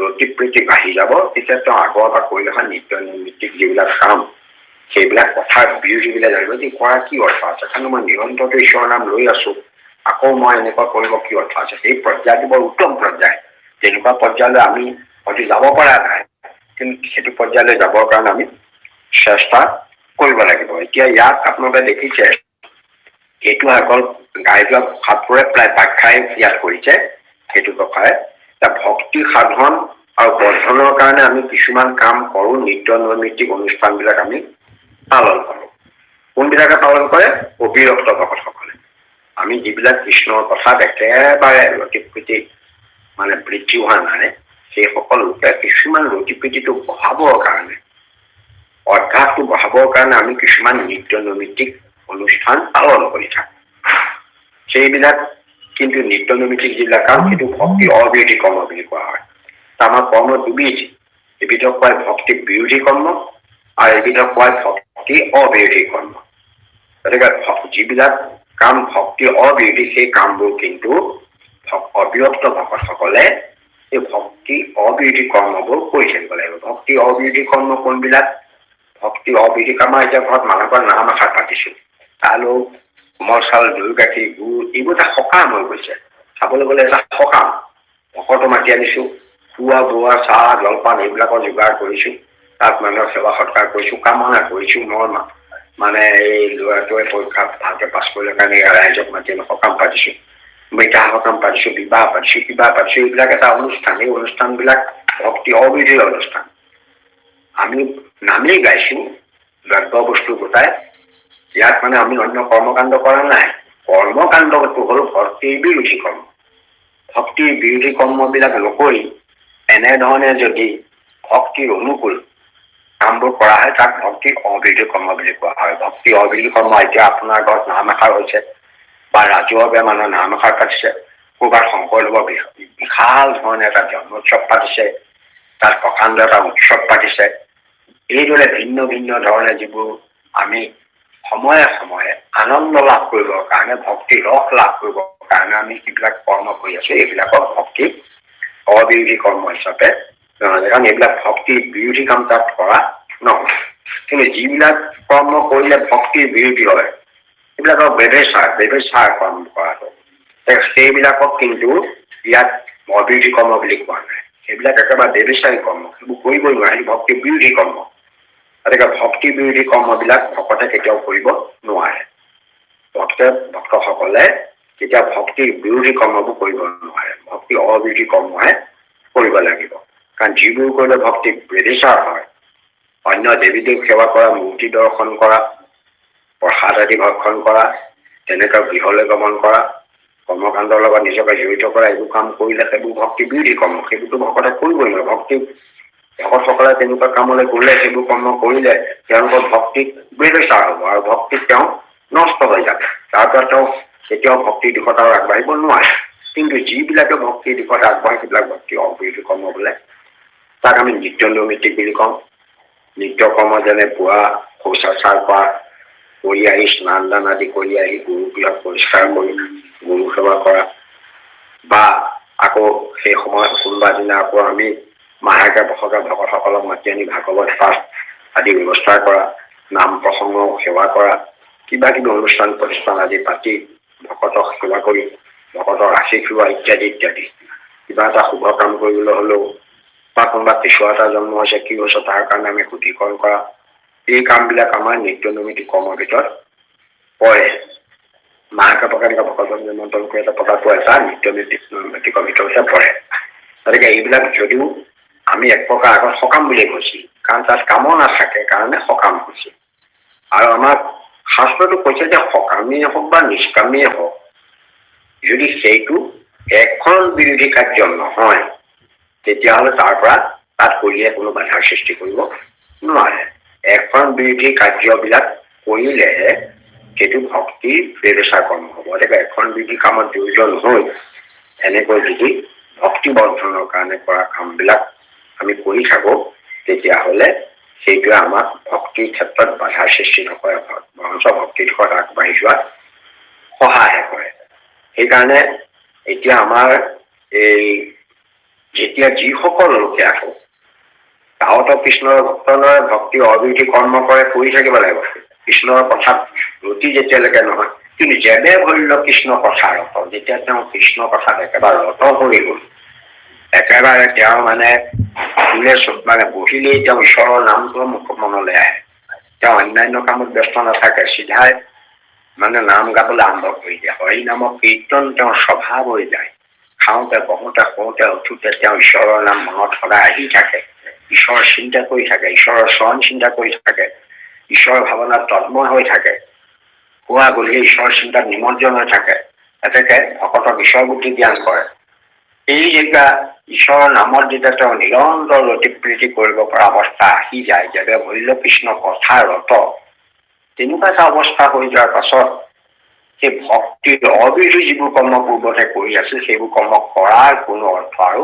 ৰতি প্ৰীতি বাঢ়ি যাব, তেতিয়া তেওঁ আগৰ পৰা কৰি অহা নিত্য নৈমিত্তিক যিবিলাক কাম, সেইবিলাক কথাৰ বিৰোধীবিলাক জানিব যে কৰা কি অৰ্থ আছে। কাৰণ মই নিৰন্তৰটো ঈশ্বৰৰ নাম লৈ আছো, আকৌ মই এনেকুৱা কৰিব কি অৰ্থ আছে। সেই পৰ্যায়টো বৰ উত্তম পৰ্যায়। তেনেকুৱা পৰ্যায়লৈ আমি হয়তো যাব পৰা নাই, কিন্তু সেইটো পৰ্যায়লৈ যাবৰ কাৰণে আমি চেষ্টা কৰিব লাগিব। এতিয়া ইয়াত আপোনালোকে দেখিছে, এইটো অকল গাই যোৱা ভাষাটোৰে প্ৰায় ব্যাখ্যাই ইয়াত কৰিছে। সেইটো কথাই ভক্তি সাধন আৰু বৰ্ধনৰ কাৰণে আমি কিছুমান কাম কৰো, নিত্য নৈমিত্তিক অনুষ্ঠানবিলাক আমি পালন কৰো। কোনবিলাকে পালন কৰে? অবিৰক্ত ভকতসকলে। আমি যিবিলাক কৃষ্ণৰ কথাত একেবাৰে ৰতিপ্ৰীতি মানে বৃদ্ধি হোৱা নাই, সেই সকল লোকে কিছুমান ৰতিপ্ৰীতিটো বঢ়াবৰ কাৰণে, অভ্যাসটো বঢ়াবৰ কাৰণে আমি কিছুমান নিত্য নৈমিত্তিক অনুষ্ঠান পালন কৰি থাকো। সেইবিলাক কিন্তু নিত্য নৈমিত্তিক যিবিলাক কাম, সেইটো ভক্তি অবিৰোধী কৰ্ম বুলি কোৱা হয়। আমাৰ কৰ্ম দুবিধ, এবিধক কয় ভক্তি বিৰোধী কৰ্ম আৰু এবিধক কয় ভক্তি অবিৰোধী কৰ্ম। গতিকে যিবিলাক কাম ভক্তি অবিৰোধী, সেই কামবোৰ কিন্তু অবিৰক্ত ভকতসকলে এই ভক্তি অবিৰোধী কৰ্মবোৰ কৰি থাকিব লাগিব। ভক্তি অবিৰোধী কৰ্ম কোনবিলাক? ভক্তি অবিৰোধী কাম, এতিয়া ঘৰত মানুহৰ নাম এষাৰ পাতিছো, তালৈ কোমল চাউল, দৈ, গাখীৰ, গুড়, এইবোৰ এটা সকাম হৈ গৈছে। চাবলৈ গ'লে এটা সকাম। ভকতো মাতি আনিছো, খোৱা বোৱা চাহ জলপান এইবিলাকৰ যোগাৰ কৰিছো, তাত মানুহৰ সেৱা সৎকাৰ কৰিছো, কামনা কৰিছো, মই মানে এই ল'ৰাটোৱে পৰীক্ষা ভালকে পাছ কৰিলে কাৰণে ৰাইজক মাতি আমি সকাম পাতিছো, মৃত্যা সকাম পাতিছো, বিবাহ পাতিছো, কিবা পাতিছো, এইবিলাক এটা অনুষ্ঠান। এই অনুষ্ঠানবিলাক ভক্তি অবিৰোধী অনুষ্ঠান। আমি নামেই গাইছো, দ্ৰব্য বস্তু গোটাই, ইয়াত মানে আমি অন্য কৰ্মকাণ্ড কৰা নাই। কৰ্মকাণ্ডটো হ'ল ভক্তিৰ বিৰোধী কৰ্ম। ভক্তিৰ বিৰোধী কৰ্মবিলাক নকৰি এনেধৰণে যদি ভক্তিৰ অনুকূল কামবোৰ কৰা হয়, তাক ভক্তিৰ অবিৰোধী কৰ্ম বুলি কোৱা হয়। ভক্তি অবিৰোধী কৰ্ম, এতিয়া আপোনাৰ ঘৰত নাম এষাৰ হৈছে বা ৰাজহুৱাভাৱে মানুহে নাম এষাৰ পাতিছে, ক'ৰবাত শংকৰদেৱৰ বিশাল ধৰণে এটা জন্মোৎসৱ পাতিছে, তাত প্ৰকাণ্ড এটা উৎসৱ পাতিছে, এইদৰে ভিন্ন ভিন্ন ধৰণে যিবোৰ আমি সময়ে সময়ে আনন্দ লাভ কৰিবৰ কাৰণে, ভক্তি ৰস লাভ কৰিবৰ কাৰণে আমি যিবিলাক কৰ্ম কৰি আছো, এইবিলাকক ভক্তি অবিৰোধী কৰ্ম হিচাপে জনা যায়। কাৰণ এইবিলাক ভক্তিৰ বিৰোধী কাম তাত কৰা নহয়। কিন্তু যিবিলাক কৰ্ম কৰিলে ভক্তিৰ বিৰোধী হয়, এইবিলাকক ব্যভিচাৰ কৰ্ম কৰাটো, সেইবিলাকক কিন্তু ইয়াত অবিৰোধী কৰ্ম বুলি কোৱা নাই। সেইবিলাক একেবাৰে ব্যভিচাৰী কৰ্ম, সেইবোৰ কৰিবই নোৱাৰে, ভক্তিৰ বিৰোধী কৰ্ম। গতিকে ভক্তি বিৰোধী কৰ্মবিলাক ভকতে কেতিয়াও কৰিব নোৱাৰে। ভক্তসকলে তেতিয়া ভক্তিৰ বিৰোধী কৰ্মবোৰ কৰিব নোৱাৰে, ভক্তি অবিৰোধী কৰ্মহে কৰিব লাগিব। কাৰণ যিবোৰ কৰিলে ভক্তি ব্যভিচাৰ হয়, অন্য দেৱী দেৱ সেৱা কৰা, মূৰ্তি দৰ্শন কৰা, প্ৰসাদ আদি ভক্ষণ কৰা, তেনেকুৱা গৃহলৈ গমন কৰা, কৰ্মকাণ্ডৰ লগত নিজকে জড়িত কৰা, এইবোৰ কাম কৰিলে সেইবোৰ ভক্তি বিৰোধী কৰ্ম। সেইবোৰতো ভকতে কৰিবই নোৱাৰে। ভকতসকলে তেনেকুৱা কামলৈ গ'লে, সেইবোৰ কৰ্ম কৰিলে তেওঁলোকৰ ভক্তিত ব্যভিচাৰ হ'ব আৰু ভক্তিত তেওঁ নষ্ট হৈ যাব। তাৰ পৰা তেওঁ কেতিয়াও ভক্তিৰ দিশত আৰু আগবাঢ়িব নোৱাৰে। কিন্তু যিবিলাকে ভক্তিৰ দিশত আগবাঢ়ে, সেইবিলাক ভক্তি অবিৰোধী কৰ্ম বোলে। তাক আমি নিত্য নৈমিত্তিক বুলি কওঁ। নিত্য কৰ্ম যেনে পুৱা শৌচাচাৰ কৰা, কৰি আহি স্নান দান আদি কৰি আহি গুৰুগৃহত পৰিষ্কাৰ কৰি গুৰু সেৱা কৰা, বা আকৌ সেই সময়ত কোনোবা দিনা আকৌ আমি মাহেকে বছৰে ভকতসকলক মাতি আনি ভাগৱত পাঠ আদি ব্যৱস্থা কৰা, নাম প্ৰসংগ সেৱা কৰা, কিবা কিবি অনুষ্ঠান প্ৰতিষ্ঠান আদি পাতি ভকতক সেৱা কৰি ভকতক আশীষ লোৱা ইত্যাদি ইত্যাদি। কিবা এটা শুভ কাম কৰিবলৈ হ'লেও বা কোনোবা কেঁচুৱা এটা জন্ম হৈছে কি হৈছে তাৰ কাৰণে আমি শুদ্ধিকৰণ কৰা, এই কামবিলাক আমাৰ নিত্য নৈমিত্তিক কৰ্মৰ ভিতৰত পৰে। মাক বাপেকে ভকতক নিমন্ত্ৰণ কৰি এটা পতাটো এটা নিত্য নৈমিত্তিকৰ ভিতৰতে পৰে। গতিকে এইবিলাক যদিও আমি এক প্ৰকাৰ আগত সকাম বুলিয়ে কৈছিল, কাৰণ তাত কামো নাথাকে কাৰণে সকাম হৈছিল। আৰু আমাক শাস্ত্ৰটো কৈছে যে সকামেই হওক বা নিষ্কামেই হওক, যদি সেইটো এখন বিৰোধী কাৰ্য নহয় তেতিয়াহ'লে তাৰ পৰা তাত কৰিলে কোনো বাধাৰ সৃষ্টি কৰিব নোৱাৰে। এখন বিৰোধী কাৰ্যবিলাক কৰিলেহে সেইটো ভক্তিৰ প্ৰেৰচাৰ কৰ্ম হ'ব। গতিকে এখন বিৰোধী কামত জড়িত নহয় এনেকৈ যদি ভক্তি বৰ্ধনৰ কাৰণে কৰা কামবিলাক আমি কৰি থাকো তেতিয়াহ'লে সেইটোৱে আমাক ভক্তিৰ ক্ষেত্ৰত বাধাৰ সৃষ্টি নকৰে, বৰঞ্চ ভক্তিৰ দিশত আগবাঢ়ি যোৱাত সহায় কৰে। সেইকাৰণে এতিয়া আমাৰ এই যেতিয়া যিসকল লোকে আছো তাহঁত কৃষ্ণৰ ভক্তলৈ ভক্তি অবিৰোধী কৰ্ম কৰে কৰি থাকিব লাগিব। কৃষ্ণৰ কথাত ৰুটি যেতিয়ালৈকে নহয়, কিন্তু যেনে ধৰিল কৃষ্ণ কথা ৰত, যেতিয়া তেওঁ কৃষ্ণ কথাত একেবাৰে ৰত হৈ গ'ল, একেবাৰে তেওঁ মানে বহিলেই তেওঁ ঈশ্বৰৰ নামটো মুখ মনলৈ আহে। তেওঁ অন্যান্য কামত ব্যস্ত নাথাকে, চিধাই মানে নাম গাবলৈ আৰম্ভ কৰি দিয়ে। হৰি নামৰ কীৰ্তন তেওঁৰ স্বভাৱ হৈ যায়। খাওঁতে বহোতে শুওঁতে উঠোতে তেওঁ ঈশ্বৰৰ নাম মনত সদায় আহি থাকে, ঈশ্বৰৰ চিন্তা কৰি থাকে, ঈশ্বৰৰ চৰণ চিন্তা কৰি থাকে, ঈশ্বৰৰ ভাৱনাত তন্ময় হৈ থাকে, পুৱা গধূলি ঈশ্বৰৰ চিন্তাত নিমজ্জন হৈ থাকে। এনেকে ভকতক ঈশ্বৰ বুদ্ধি জ্ঞান কৰে। এই যেতিয়া ঈশ্বৰৰ নামত যেতিয়া তেওঁ নিৰন্তৰ ৰতিপ্ৰীতি কৰিব পৰা অৱস্থা আহি যায়, যেনে ভৈল্য কৃষ্ণ কথা ৰত, তেনেকুৱা এটা অৱস্থা হৈ যোৱাৰ পাছত সেই ভক্তিৰ অবিৰোধী যিবোৰ কৰ্ম পূৰ্বতে কৰি আছিল সেইবোৰ কৰ্ম কৰাৰ কোনো অৰ্থ আৰু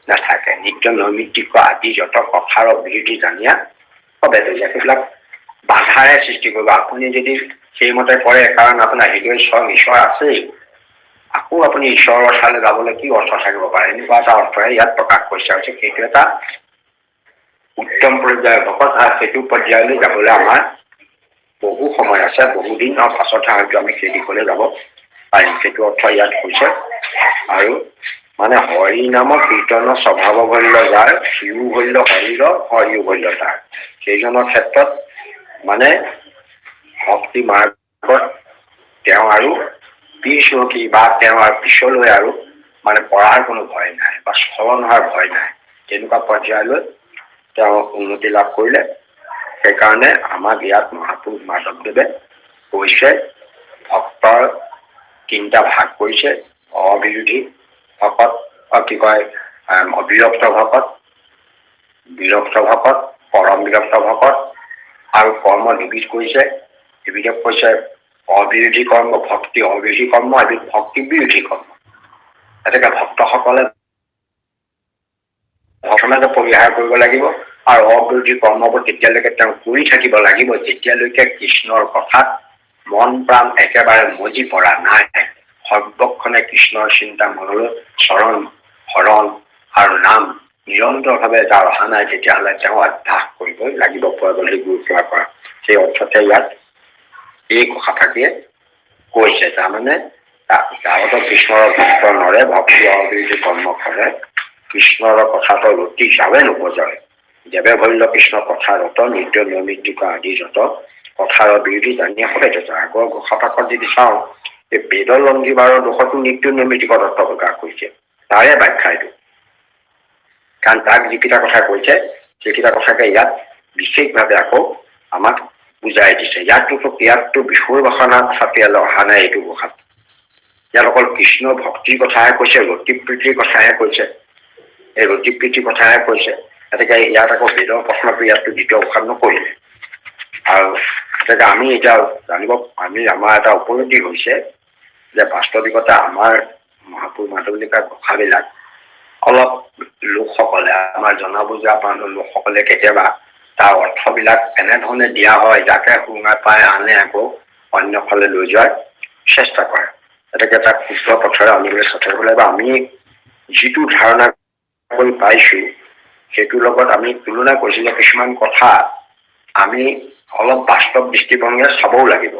নাথাকে। নিত্য নৈমিত্তিক আদি যত কথাৰ বিৰোধী জানিয়া হবে সেইবিলাক বাধাৰে সৃষ্টি কৰিব। আপুনি যদি সেইমতে কৰে, কাৰণ আপোনাৰ হৃদয় স্বয়ং ঈশ্বৰ আছেই, আকৌ আপুনি ঈশ্বৰৰ ঠাইলৈ যাবলৈ কি অৰ্থ থাকিব পাৰে? এনেকুৱা এটা অৰ্থহে ইয়াত প্ৰকাশ কৰিছে। আৰু সেইটো এটা উত্তম পৰ্যায়ৰ ভকত, সেইটো পৰ্যায়লৈ যাবলৈ আমাৰ বহু সময় আছে, বহুদিন পাছতহে হয়তো আমি সেই দিশলৈ যাব পাৰিম, সেইটো অৰ্থ ইয়াত কৈছে। আৰু মানে হৰি নামৰ কীৰ্তনৰ স্বভাৱ ভৈল্য যাৰ, সিও ভৈল্য হৰিৰ, হৰিও ভৈল্য তাৰ। সেইজনৰ ক্ষেত্ৰত মানে ভক্তি মাৰ্গত তেওঁ আৰু পিছুৱকি বা তেওঁ আৰু পিছলৈ আৰু মানে পঢ়াৰ কোনো ভয় নাই বা স্মৰণ হোৱাৰ ভয় নাই, তেনেকুৱা পৰ্যায়লৈ তেওঁ উন্নতি লাভ কৰিলে। সেইকাৰণে আমাক ইয়াত মহাপুৰুষ মাধৱদেৱে কৈছে ভক্তৰ তিনিটা ভাগ কৰিছে, অবিৰোধী ভকত, কি কয় অবিৰক্ত ভকত, বিৰক্ত ভকত, পৰম বিৰক্ত ভকত আৰু কৰ্ম দুবিধ কৰিছে। এবিধক কৈছে অবিৰোধী কৰ্ম, ভক্তি অবিৰোধী কৰ্ম, এবিধ ভক্তি বিৰোধী কৰ্ম। এনেকে ভক্তসকলে সমাজে পৰিহাৰ কৰিব লাগিব আৰু অবিৰোধী কৰ্মবোৰ তেতিয়ালৈকে তেওঁ কৰি থাকিব লাগিব যেতিয়ালৈকে কৃষ্ণৰ কথাত মন প্ৰাণ একেবাৰে মজি পৰা নাই, সৰ্বক্ষণে কৃষ্ণৰ চিন্তা মনলৈ চৰণ হৰণ আৰু নাম নিৰন্তৰভাৱে যাৰ অহা নাই, তেতিয়াহ'লে তেওঁ অভ্যাস কৰিবই লাগিব পুৱাগলী গুৰু সেৱা কৰা। সেই অৰ্থতে ইয়াত এই কথাফাঁকিয়ে কৈছে, তাৰমানে যাৱত কৃষ্ণৰ ভক্ত নৰে ভক্তি অবিৰোধী কৰ্ম কৰে, কৃষ্ণৰ কথাটো ৰতি যাৱে নোপজয়, যেৱে ভৈল্য কৃষ্ণ কথা ৰত, নিত্য নৈমিত্তিক আদি যত কথাৰ বিৰোধী জানিয়া হবে যত। আগৰ ঘোষাপাকত যদি চাওঁ, এই বেদৰ লংঘিবাৰৰ দোষতো নিত্য নৈমিত্তিকৰ অৰ্থ প্ৰকাশ কৰিছে, তাৰে ব্যাখ্যা এইটো। কাৰণ তাক যিকেইটা কথা কৈছে সেইকেইটা কথাকে ইয়াত বিশেষভাৱে আকৌ আমাক বুজাই দিছে। ইয়াততো বিষয় বাসনাৰ কথাটো ইয়ালৈ অহা নাই এইটো ঘোষাত। ইয়াত অকল কৃষ্ণ ভক্তিৰ কথাহে কৈছে, ৰতি প্ৰীতিৰ কথাহে কৈছে, এই ৰতি প্ৰীতিৰ কথাহে কৈছে। গতিকে ইয়াত আকৌ বেদৰ প্ৰশ্নটো ইয়াততো দ্বিতীয় ঘোষাত নকৰিলে। আৰু গতিকে আমি এতিয়া আমাৰ এটা উপলব্ধি হৈছে যে বাস্তৱিকতা আমাৰ মহাপুৰুষ মাধৱদেৱৰ ঘোষাবিলাক অলপ লোকসকলে, আমাৰ জনা বুজা মানুহ লোকসকলে কেতিয়াবা তাৰ অৰ্থবিলাক এনেধৰণে দিয়া হয় যাকে শুঙাই পাই আনে আকৌ অন্য ফালে লৈ যোৱাৰ চেষ্টা কৰে। গতিকে এটা শুদ্ধ পথৰে আনিবলৈ চেষ্টা কৰিব লাগিব। আমি যিটো ধাৰণা কৰি পাইছো সেইটোৰ লগত আমি তুলনা কৰিছিলে কিছুমান কথা আমি অলপ বাস্তৱ দৃষ্টিভংগীৰে চাবও লাগিব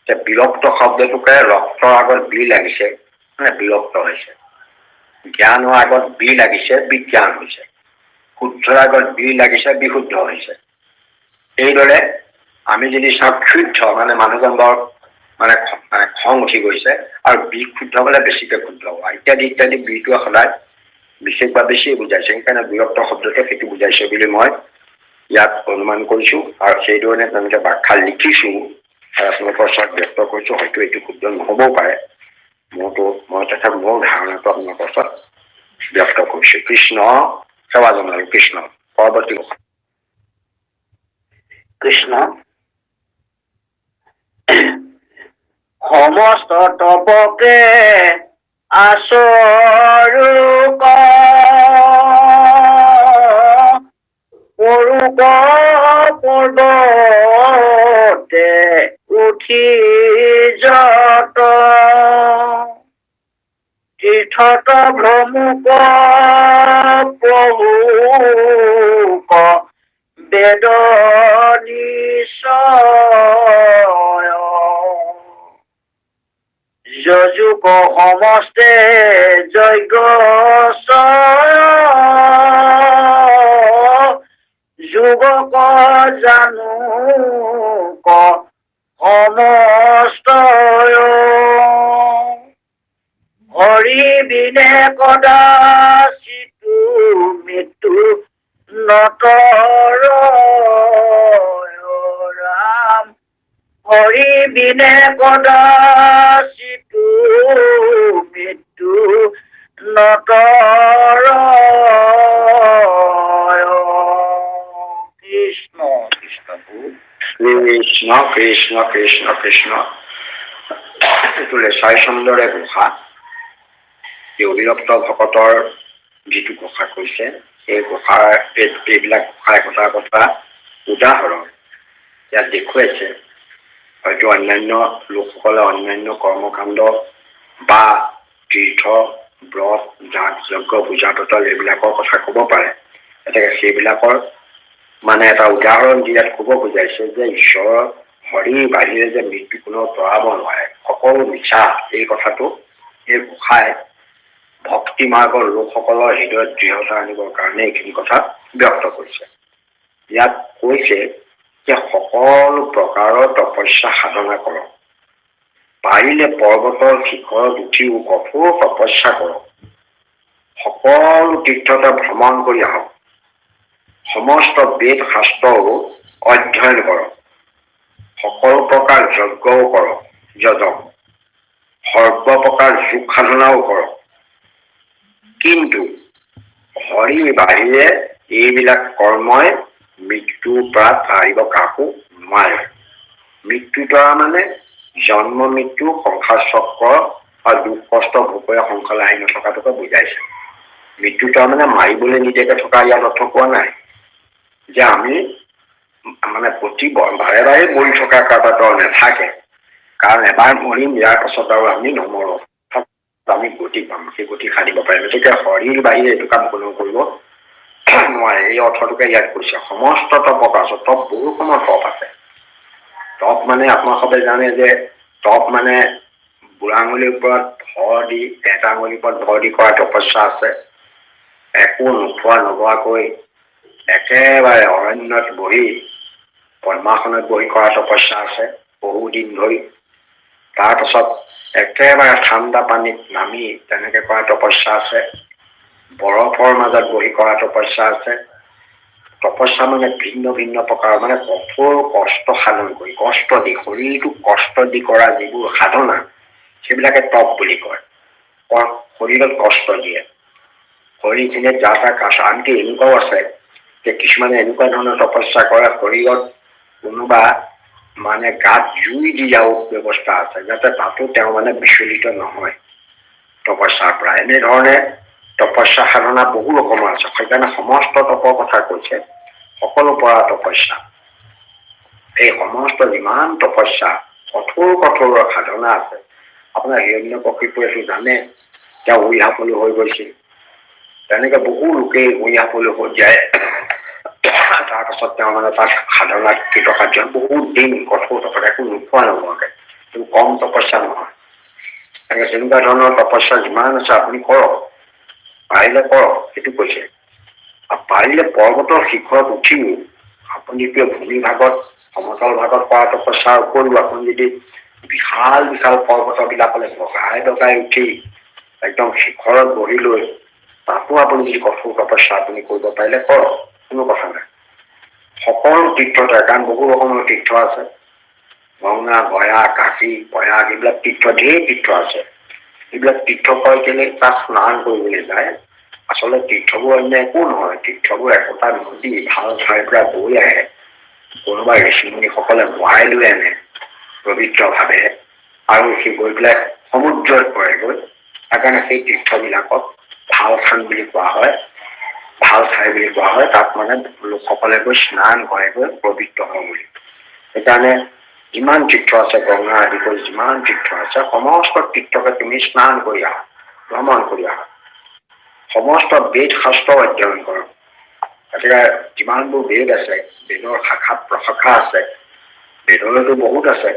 যে বিৰক্ত শব্দটোকে ৰক্তৰ আগত বি লাগিছে মানে বিৰক্ত হৈছে, জ্ঞানৰ আগত বি লাগিছে বিজ্ঞান হৈছে, শুদ্ধৰ আগত বি লাগিছে বিশুদ্ধ হৈছে। এইদৰে আমি যদি চাওঁ ক্ষুদ্ধ মানে মানুহজন বৰ মানে খং উঠি গৈছে আৰু বিশুদ্ধ হলে বেছিকে শুদ্ধ হোৱা ইত্যাদি ইত্যাদি বিটোৱে সদায় বিশেষ বা বেছি বুজাইছে। সেইকাৰণে বিৰক্ত শব্দটো সেইটো বুজাইছে বুলি মই ইয়াত অনুমান কৰিছো আৰু সেইধৰণে তেওঁলোকে ব্যাখ্যা লিখিছো আৰু আপোনালোকৰ ওচৰত ব্যক্ত কৰিছো। হয়তো এইটো শুদ্ধ নহবও পাৰে, মই তথাপি মোৰ ধাৰণাটো আপোনালোকৰ ওচৰত ব্যক্ত কৰিছো। কৃষ্ণ সেৱা জনালো। কৃষ্ণ পৰৱৰ্তী কৃষ্ণ সমস্ত তপকে আচৰু পৰুক পৰ্বতে উঠি যত তীৰ্থত ভ্ৰমুক প্ৰভুক বেদ নিশ্চয় যজুক সমস্তে যজ্ঞ যুগক জানুক সমস্ত হৰি বিনে কদাচিতো মৃত্যু নতৰ ৰাম হৰি বিনে কদাচিতো মৃত্যু নতৰ কৃষ্ণ কৃষ্ণ কৃষ্ণ কৃষ্ণ কৃষ্ণ কৃষ্ণ। এইটো লেচাই চন্দৰে ঘোষা। এই অবিৰক্ত ভকতৰ যিটো ঘোষা কৈছে সেই ঘোষাৰ এইবিলাক ঘোষা একতাৰ কথা উদাহৰণ ইয়াত দেখুৱাইছে। হয়তো অন্যান্য লোকসকলে অন্যান্য কৰ্মকাণ্ড বা তীৰ্থ ব্ৰত যাগ যজ্ঞ পূজা পাতল এইবিলাকৰ কথা ক'ব পাৰে। গতিকে সেইবিলাকৰ মানে এটা উদাহৰণ দি ইয়াত ক'ব বুজাইছে যে ঈশ্বৰৰ হৰিৰ বাহিৰে যে মৃত্যু কোনেও তৰাব নোৱাৰে, সকলো মিছা। এই কথাটো এই ঘোষাই ভক্তি মাৰ্গৰ লোকসকলৰ হৃদয়ত দৃঢ়তা আনিবৰ কাৰণে এইখিনি কথা ব্যক্ত কৰিছে। ইয়াত কৈছে যে সকলো প্ৰকাৰৰ তপস্যা সাধনা কৰক, পাৰিলে পৰ্বতৰ শিখৰত উঠিও কঠোৰ তপস্যা কৰক, সকলো তীৰ্থতে ভ্ৰমণ কৰি আহক, সমস্ত বেদ শাস্ত্ৰও অধ্যয়ন কৰক, সকলো প্ৰকাৰ যজ্ঞও কৰক, যজক সৰ্বপ্ৰকাৰ যোগ সাধনাও কৰক, কিন্তু হৰিৰ বাহিৰে এইবিলাক কৰ্মই মৃত্যুৰ পৰা হাৰিব কাকো নোৱাৰে। মৃত্যুৰ পৰা মানে জন্ম মৃত্যু সংসাৰ চক্ৰ আৰু দুখ কষ্ট ভোগ কৰি সংসাৰলৈ আহি নথকাটোকে বুজাইছে। মৃত্যুৰ পৰা মানে মাৰিবলৈ নিদিয়াকে থকা ইয়াত অৰ্থ কোৱা নাই যে আমি মানে প্ৰতি বাৰে বাৰে মৰি থকা কাৰবাৰটো নাথাকে, কাৰণ এবাৰ মৰিম ইয়াৰ পাছত আৰু আমি নমৰো, আমি গতি পাম, সেই গতি সাধিব পাৰিম। গতিকে হৰিৰ বাহিৰে এইটো কাম কোনেও কৰিব নোৱাৰে। এই অৰ্থটোকে ইয়াত কৈছে। সমস্ত তপক আছে, তপ বহু সময় তপ আছে। তপ মানে আপোনালোকে জানে যে তপ মানে বুঢ়া আঙুলিৰ ওপৰত ভৰ দি এটা আঙুলিৰ ওপৰত ভৰ দি কৰা তপস্যা আছে। একো নোখোৱা নোবোৱাকৈ একেবাৰে অৰণ্যত বহি পদ্মাসনত বহি কৰা তপস্যা আছে বহুদিন ধৰি। তাৰপাছত একেবাৰে ঠাণ্ডা পানীত নামি তেনেকে কৰা তপস্যা আছে। বৰফৰ মাজত বহি কৰা তপস্যা আছে। তপস্যা মানে ভিন্ন ভিন্ন প্ৰকাৰৰ, মানে কঠোৰ কষ্ট সাধন কৰি, কষ্ট দি শৰীৰটোক কষ্ট দি কৰা যিবোৰ সাধনা সেইবিলাকে তপ বুলি কয়। শৰীৰত কষ্ট দিয়ে, শৰীৰখিনিত যা তা কাছ। আনকি এনেকুৱাও আছে যে কিছুমানে এনেকুৱা ধৰণৰ তপস্যা কৰে শৰীৰত কোনোবা মানে গাত জুই দি যাওঁ ব্যৱস্থা আছে, যাতে তাতো তেওঁ মানে বিচলিত নহয় তপস্যাৰ পৰা। এনেধৰণে তপস্যা সাধনা বহু ৰকমৰ আছে। সেইকাৰণে সমস্ত তপৰ কথা কৈছে, সকলো পৰা তপস্যা। এই সমস্ত যিমান তপস্যা কঠোৰ কঠোৰ সাধনা আছে। আপোনাৰ হিৰণ্যকশিপুৱে এইটো জানে, তেওঁ উইহাপলি হৈ গৈছিল। তেনেকে বহু লোকে উইহাপলি হৈ যায়। তাৰপাছত তেওঁ মানে তাত সাধনাত কৃতকাৰ্য বহুত দিন কঠোৰ তপস্যা একো নোখোৱা নোহোৱাকে, কিন্তু কম তপস্যা নহয়। তেনেকুৱা ধৰণৰ তপস্যা যিমান আছে আপুনি কৰক, পাৰিলে কৰক, সেইটো কৈছে। আৰু পাৰিলে পৰ্বতৰ শিখৰত উঠিও আপুনি ভূমি ভাগত সমতল ভাগত কৰা তপস্যাৰ উপৰিও আপুনি যদি বিশাল বিশাল পৰ্বত বিলাকলে বগাই বগাই উঠি একদম শিখৰত বহি লৈ তাতো আপুনি যদি কঠোৰ তপস্যা আপুনি কৰিব পাৰিলে কৰক, কোনো কথা নাই। সকলো তীৰ্থতে, কাৰণ বহু ৰকমৰ তীৰ্থ আছে, গংগা, গয়া, কাশী, প্ৰয়াগ, এইবিলাক তীৰ্থ, ঢেৰ তীৰ্থ আছে। এইবিলাক তীৰ্থ কয় কেলে তাত স্নান কৰিবলৈ যায়। আচলতে তীৰ্থবোৰ অন্য একো নহয়, তীৰ্থবোৰ একোটা নদী ভাল ঠাইৰ পৰা বৈ আহে, কোনোবা ঋষিমুনিসকলে ভৰাই লৈ আনে পবিত্ৰ ভাৱে, আৰু সেই গৈ পেলাই সমুদ্ৰত পৰেগৈ। সেইকাৰণে সেই তীৰ্থবিলাকক ভাল থান বুলি কোৱা হয়, ভাল ঠাই বুলি কোৱা হয়। তাত মানে লোকসকলে গৈ স্নান কৰেগৈ পবিত্ৰ হয় বুলি। সেইকাৰণে যিমান তীৰ্থ আছে, গংগা আদি কৰি যিমান তীৰ্থ আছে, সমস্ত তীৰ্থকে তুমি স্নান কৰি আহা, ভ্ৰমণ কৰি আহা, সমস্ত বেদ শাস্ত্ৰ অধ্যয়ন কৰক। গতিকে যিমানবোৰ বেদ আছে, বেদৰ শাখা প্ৰশাখা আছে, বেদলৈতো বহুত আছে,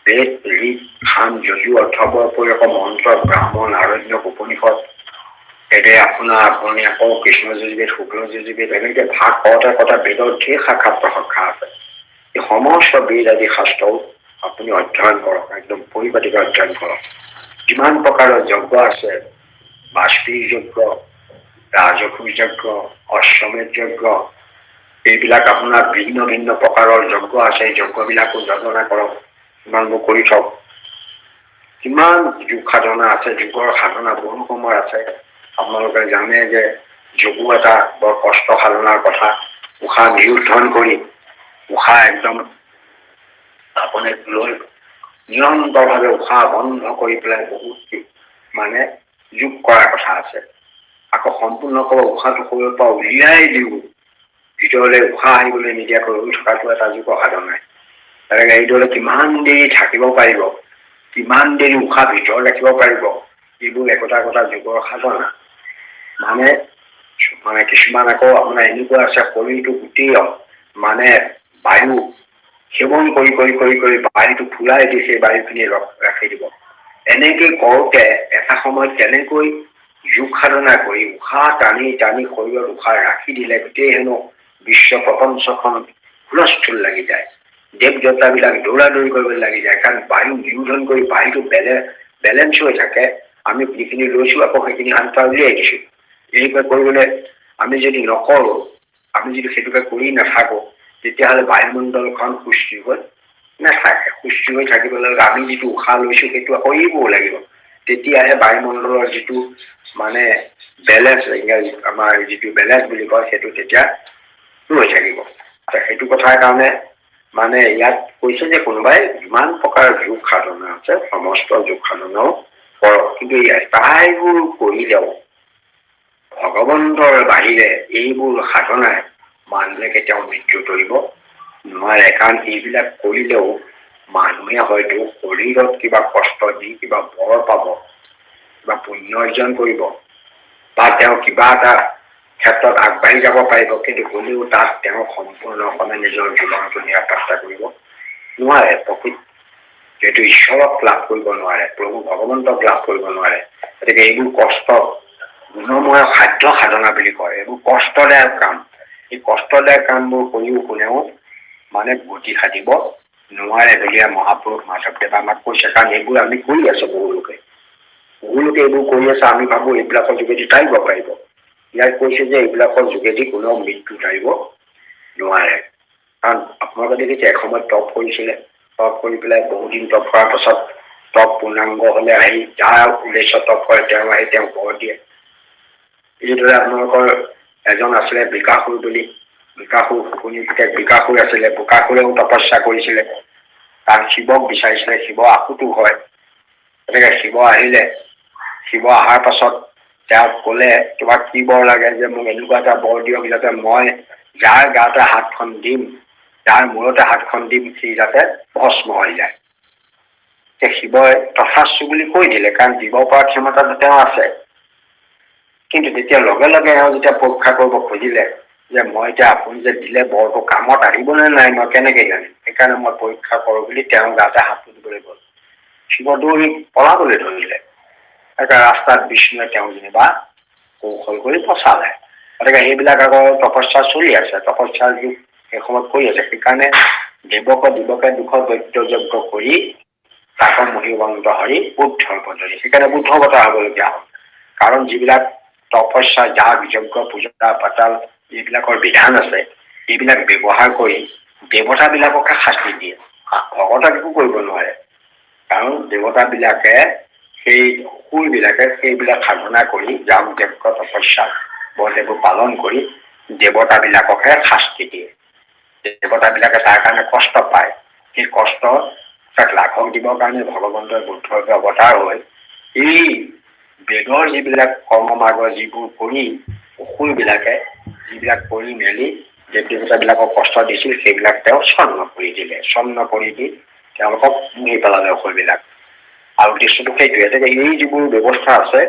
বেদ, ঋক, সাম, যজু, অথৰ্বৰ উপৰি আকৌ মন্ত্ৰ, ব্ৰাহ্মণ, আৰণ্যক, উপনিষদ, এতে আপোনাৰ আপুনি আকৌ কৃষ্ণ যজুৰ্বেদ, শুক্ল যজুৰ্বেদ, এনেকে ভাগ কৰোঁতে কৰোঁতে বেদৰ ঢেৰ শাখা প্ৰশাখা আছে। এই সমস্ত বেদ আদি শাস্ত্ৰও আপুনি অধ্যয়ন কৰক, একদম পৰিপাটিকৈ অধ্যয়ন কৰক। যিমান প্ৰকাৰৰ যজ্ঞ আছে, বাষ্পীৰ যজ্ঞ, ৰাজসুৰ যজ্ঞ, অশ্বমেধ যজ্ঞ, এইবিলাক আপোনাৰ ভিন্ন ভিন্ন প্ৰকাৰৰ যজ্ঞ আছে, এই যজ্ঞবিলাকো যজনা কৰক, ইমানবোৰ কৰি থওক। কিমান যোগ সাধনা আছে, যোগৰ সাধনা বহু সময় আছে। আপোনালোকে জানে যে যোগো এটা বৰ কষ্ট সাধনাৰ কথা। উশাহ নিৰুদ্ধন কৰি উশাহ একদম আপুনি লৈ নিৰন্তৰভাৱে উশাহ বন্ধ কৰি পেলাই বহুত মানে যোগ কৰাৰ কথা আছে। আকৌ সম্পূৰ্ণকৈ উশাহটো শৰীৰৰ পৰা উলিয়াই দিওঁ, ভিতৰলৈ উশাহ আহিবলৈ নিদিয়াকৈ ৰৈ থকাটো এটা যোগ সাধনা। তেনেকে এইদৰে কিমান দেৰি থাকিব পাৰিব, কিমান দেৰি উশাহ ভিতৰত ৰাখিব পাৰিব, এইবোৰ একোটা একোটা যোগৰ সাধনা। মানে কিছুমান আকৌ আপোনাৰ এনেকুৱা আছে, শৰীৰটো গোটেই মানে বায়ু সেৱন কৰি কৰি কৰি কৰি বায়ুটো ফুলাই দি সেই বায়ুখিনি ৰাখি দিব। এনেকে কৰোঁতে এটা সময়ত তেনেকৈ যোগ সাধনা কৰি উশাহ টানি টানি শৰীৰত উশাহ ৰাখি দিলে গোটেই হেনো বিশ্ব প্ৰপঞ্চখন হুলস্থুল লাগি যায়। দেৱ দেৱতাবিলাক দৌৰা দৌৰি কৰিবলৈ লাগি যায়, কাৰণ বায়ু নিৰোধন কৰি বায়ুটো বেলেঞ্চ হৈ থাকে। আমি যিখিনি লৈছো আকৌ সেইখিনি আনটা উলিয়াই দিছো। এনেকুৱা কৰিবলৈ আমি যদি নকৰো, আমি যদি সেইটোকে কৰি নাথাকো, তেতিয়াহ'লে বায়ুমণ্ডলখন সুস্থিৰ হৈ নাথাকে। সুস্থিৰ হৈ থাকিবলৈ হ'লে আমি যিটো উশাহ লৈছো সেইটো আকৌ এৰিবও লাগিব। তেতিয়াহে বায়ুমণ্ডলৰ যিটো মানে বেলেঞ্চ, ইংৰাজীত আমাৰ যিটো বেলেঞ্চ বুলি কয়, সেইটো তেতিয়া হৈ থাকিব। সেইটো কথাৰ কাৰণে মানে ইয়াত কৈছে যে কোনোবাই যিমান প্ৰকাৰ যোগ সাধনা আছে, সমস্ত যোগ সাধনাও কৰক, কিন্তু এটাইবোৰ কৰিলেও ভগৱন্তৰ বাহিৰে এইবোৰ সাধনাই মানুহে কেতিয়াও মৃত্যু কৰিব নোৱাৰে। কাৰণ এইবিলাক কৰিলেও মানুহে হয়তো শৰীৰত কিবা কষ্ট দি কিবা বৰ পাব, কিবা পুণ্য অৰ্জন কৰিব, বা তেওঁ কিবা এটা ক্ষেত্ৰত আগবাঢ়ি যাব পাৰিব, কিন্তু হ'লেও তাত তেওঁ সম্পূৰ্ণভাৱে নিজৰ জীৱনটো নিৰাপত্তা কৰিব নোৱাৰে। প্ৰকৃত যিহেতু ঈশ্বৰক লাভ কৰিব নোৱাৰে, প্ৰভু ভগৱন্তক লাভ কৰিব নোৱাৰে। গতিকে এইবোৰ কষ্ট গুণময় খাদ্য সাধনা বুলি কয়, এইবোৰ কষ্টদায়ক কাম। এই কষ্টদায়ক কামবোৰ কৰিও কোনেও মানে গতি সাধিব নোৱাৰে বুলিয়ে মহাপুৰুষ মাধৱদেৱে আমাক কৈছে। কাৰণ এইবোৰ আমি কৰি আছো, বহুলোকে এইবোৰ কৰি আছে। আমি ভাবো এইবিলাকৰ যোগেদি টাৰিব পাৰিব। ইয়াত কৈছে যে এইবিলাকৰ যোগেদি কোনেও মৃত্যু টাৰিব নোৱাৰে। কাৰণ আপোনালোকে দেখিছে এসময়ত তপ কৰিছিলে, তপ কৰি পেলাই বহুদিন তপ কৰাৰ পাছত তপ পূৰ্ণাংগ হলে আহি যাৰ উদ্দেশ্য তপ কৰে তেওঁ আহি তেওঁক বৰ দিয়ে। এইদৰে আপোনালোকৰ এজন আছিলে বিকাশুৰ বুলি, বিকাশুৰ শুনি বিকাশুৰ আছিলে, বিকাশুৰেও তপস্যা কৰিছিলে, কাৰণ শিৱক বিচাৰিছিলে, শিৱ আশুতো হয়। গতিকে শিৱ আহিলে, শিৱ অহাৰ পাছত তেওঁক কলে তোমাক কি বৰ লাগে, যে মোক এনেকুৱা এটা বৰ দিয়ক যাতে মই যাৰ গাতে হাতখন দিম, যাৰ মূৰতে হাতখন দিম, সি যাতে ভস্ম হৈ যায়। শিৱই তথাস্তু বুলি কৈ দিলে, কাৰণ দিব পৰা ক্ষমতা তেওঁ আছে। কিন্তু তেতিয়া লগে লগে যেতিয়া পৰীক্ষা কৰিব খুজিলে, যে মই এতিয়া আপুনি যে দিলে বৰটো কামত আহিবনে নাই মই কেনেকে জানিম, সেইকাৰণে মই পৰীক্ষা কৰোঁ বুলি তেওঁৰ গাতে হাত তুলিবলৈ গ'ল। শিৱ দৌৰি পলাবলৈ ধৰিলে। ৰাস্তাত বিষ্ণুৱে তেওঁ যেনিবা কৌশল কৰি ফচালে। গতিকে সেইবিলাক আগৰ তপস্যা চলি আছে, তপস্যাৰ যুগ সেই সময়ত কৰি আছে। সেইকাৰণে দিৱকে দুখৰ দৈত্যযজ্ঞ কৰি তাক মহিবন্ত হৰি বুদ্ধৰ পদ্ধতি, সেইকাৰণে বুদ্ধ অৱতাৰ হ'বলগীয়া হ'ল। কাৰণ যিবিলাক তপস্যা যাগ যজ্ঞ পূজা পাতাল এইবিলাকৰ বিধান আছে, এইবিলাক ব্যৱহাৰ কৰি দেৱতাবিলাককে শাস্তি দিয়ে, ভগতক একো কৰিব নোৱাৰে। কাৰণ দেৱতাবিলাকে সেই অসুৰবিলাকে সেইবিলাক সাধনা কৰি যাগ যজ্ঞ তপস্যা সেইবোৰ পালন কৰি দেৱতাবিলাককে শাস্তি দিয়ে। দেৱতাবিলাকে তাৰ কাৰণে কষ্ট পায়। সেই কষ্ট তাক লাঘৱ দিবৰ কাৰণে ভগৱন্তই বুদ্ধৰ অৱতাৰ হৈ এই বেদৰ যিবিলাক কৰ্ম মাৰ্গ যিবোৰ কৰি অসুৰবিলাকে যিবিলাক কৰি মেলি দেৱ দেৱতাবিলাকক কষ্ট দিছিল, সেইবিলাক তেওঁ ছন্ন কৰি দিলে। ছন্ন কৰি দি তেওঁলোকক মুহি পেলালে অসুৰবিলাক। আৰু দৃশ্যটো সেইটোৱে, এই যিবোৰ ব্যৱস্থা আছে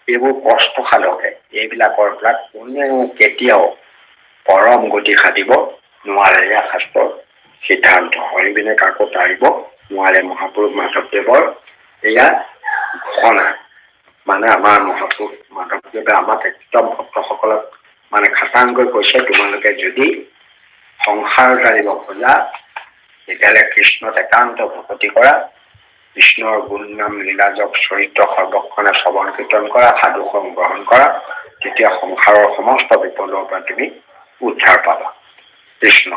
এইবোৰ কষ্ট সাধকে, এইবিলাকৰ পৰা কোনেও কেতিয়াও পৰম গতি সাধিব নোৱাৰে। এয়া শাস্ত্ৰৰ সিদ্ধান্ত। হৰিবিনে কাকো তাৰিব নোৱাৰে, মহাপুৰুষ মাধৱদেৱৰ এয়া ঘোষণা। মানে আমাৰ মহাপুৰুষ মাধৱদেৱে আমাক একদম ভক্তসকলক মানে খাটাংকৈ কৈছে, তোমালোকে যদি সংসাৰ জানিব খোজা তেতিয়াহ'লে কৃষ্ণত একান্ত ভকতি কৰা, কৃষ্ণৰ গুণ নাম লীলাজক চৰিত্ৰ সৰ্বক্ষণে শ্ৰৱণ কীৰ্তন কৰা, সাধু গ্ৰহণ কৰা, তেতিয়া সংসাৰৰ সমস্ত বিপদৰ পৰা তুমি উদ্ধাৰ পাবা। কৃষ্ণ।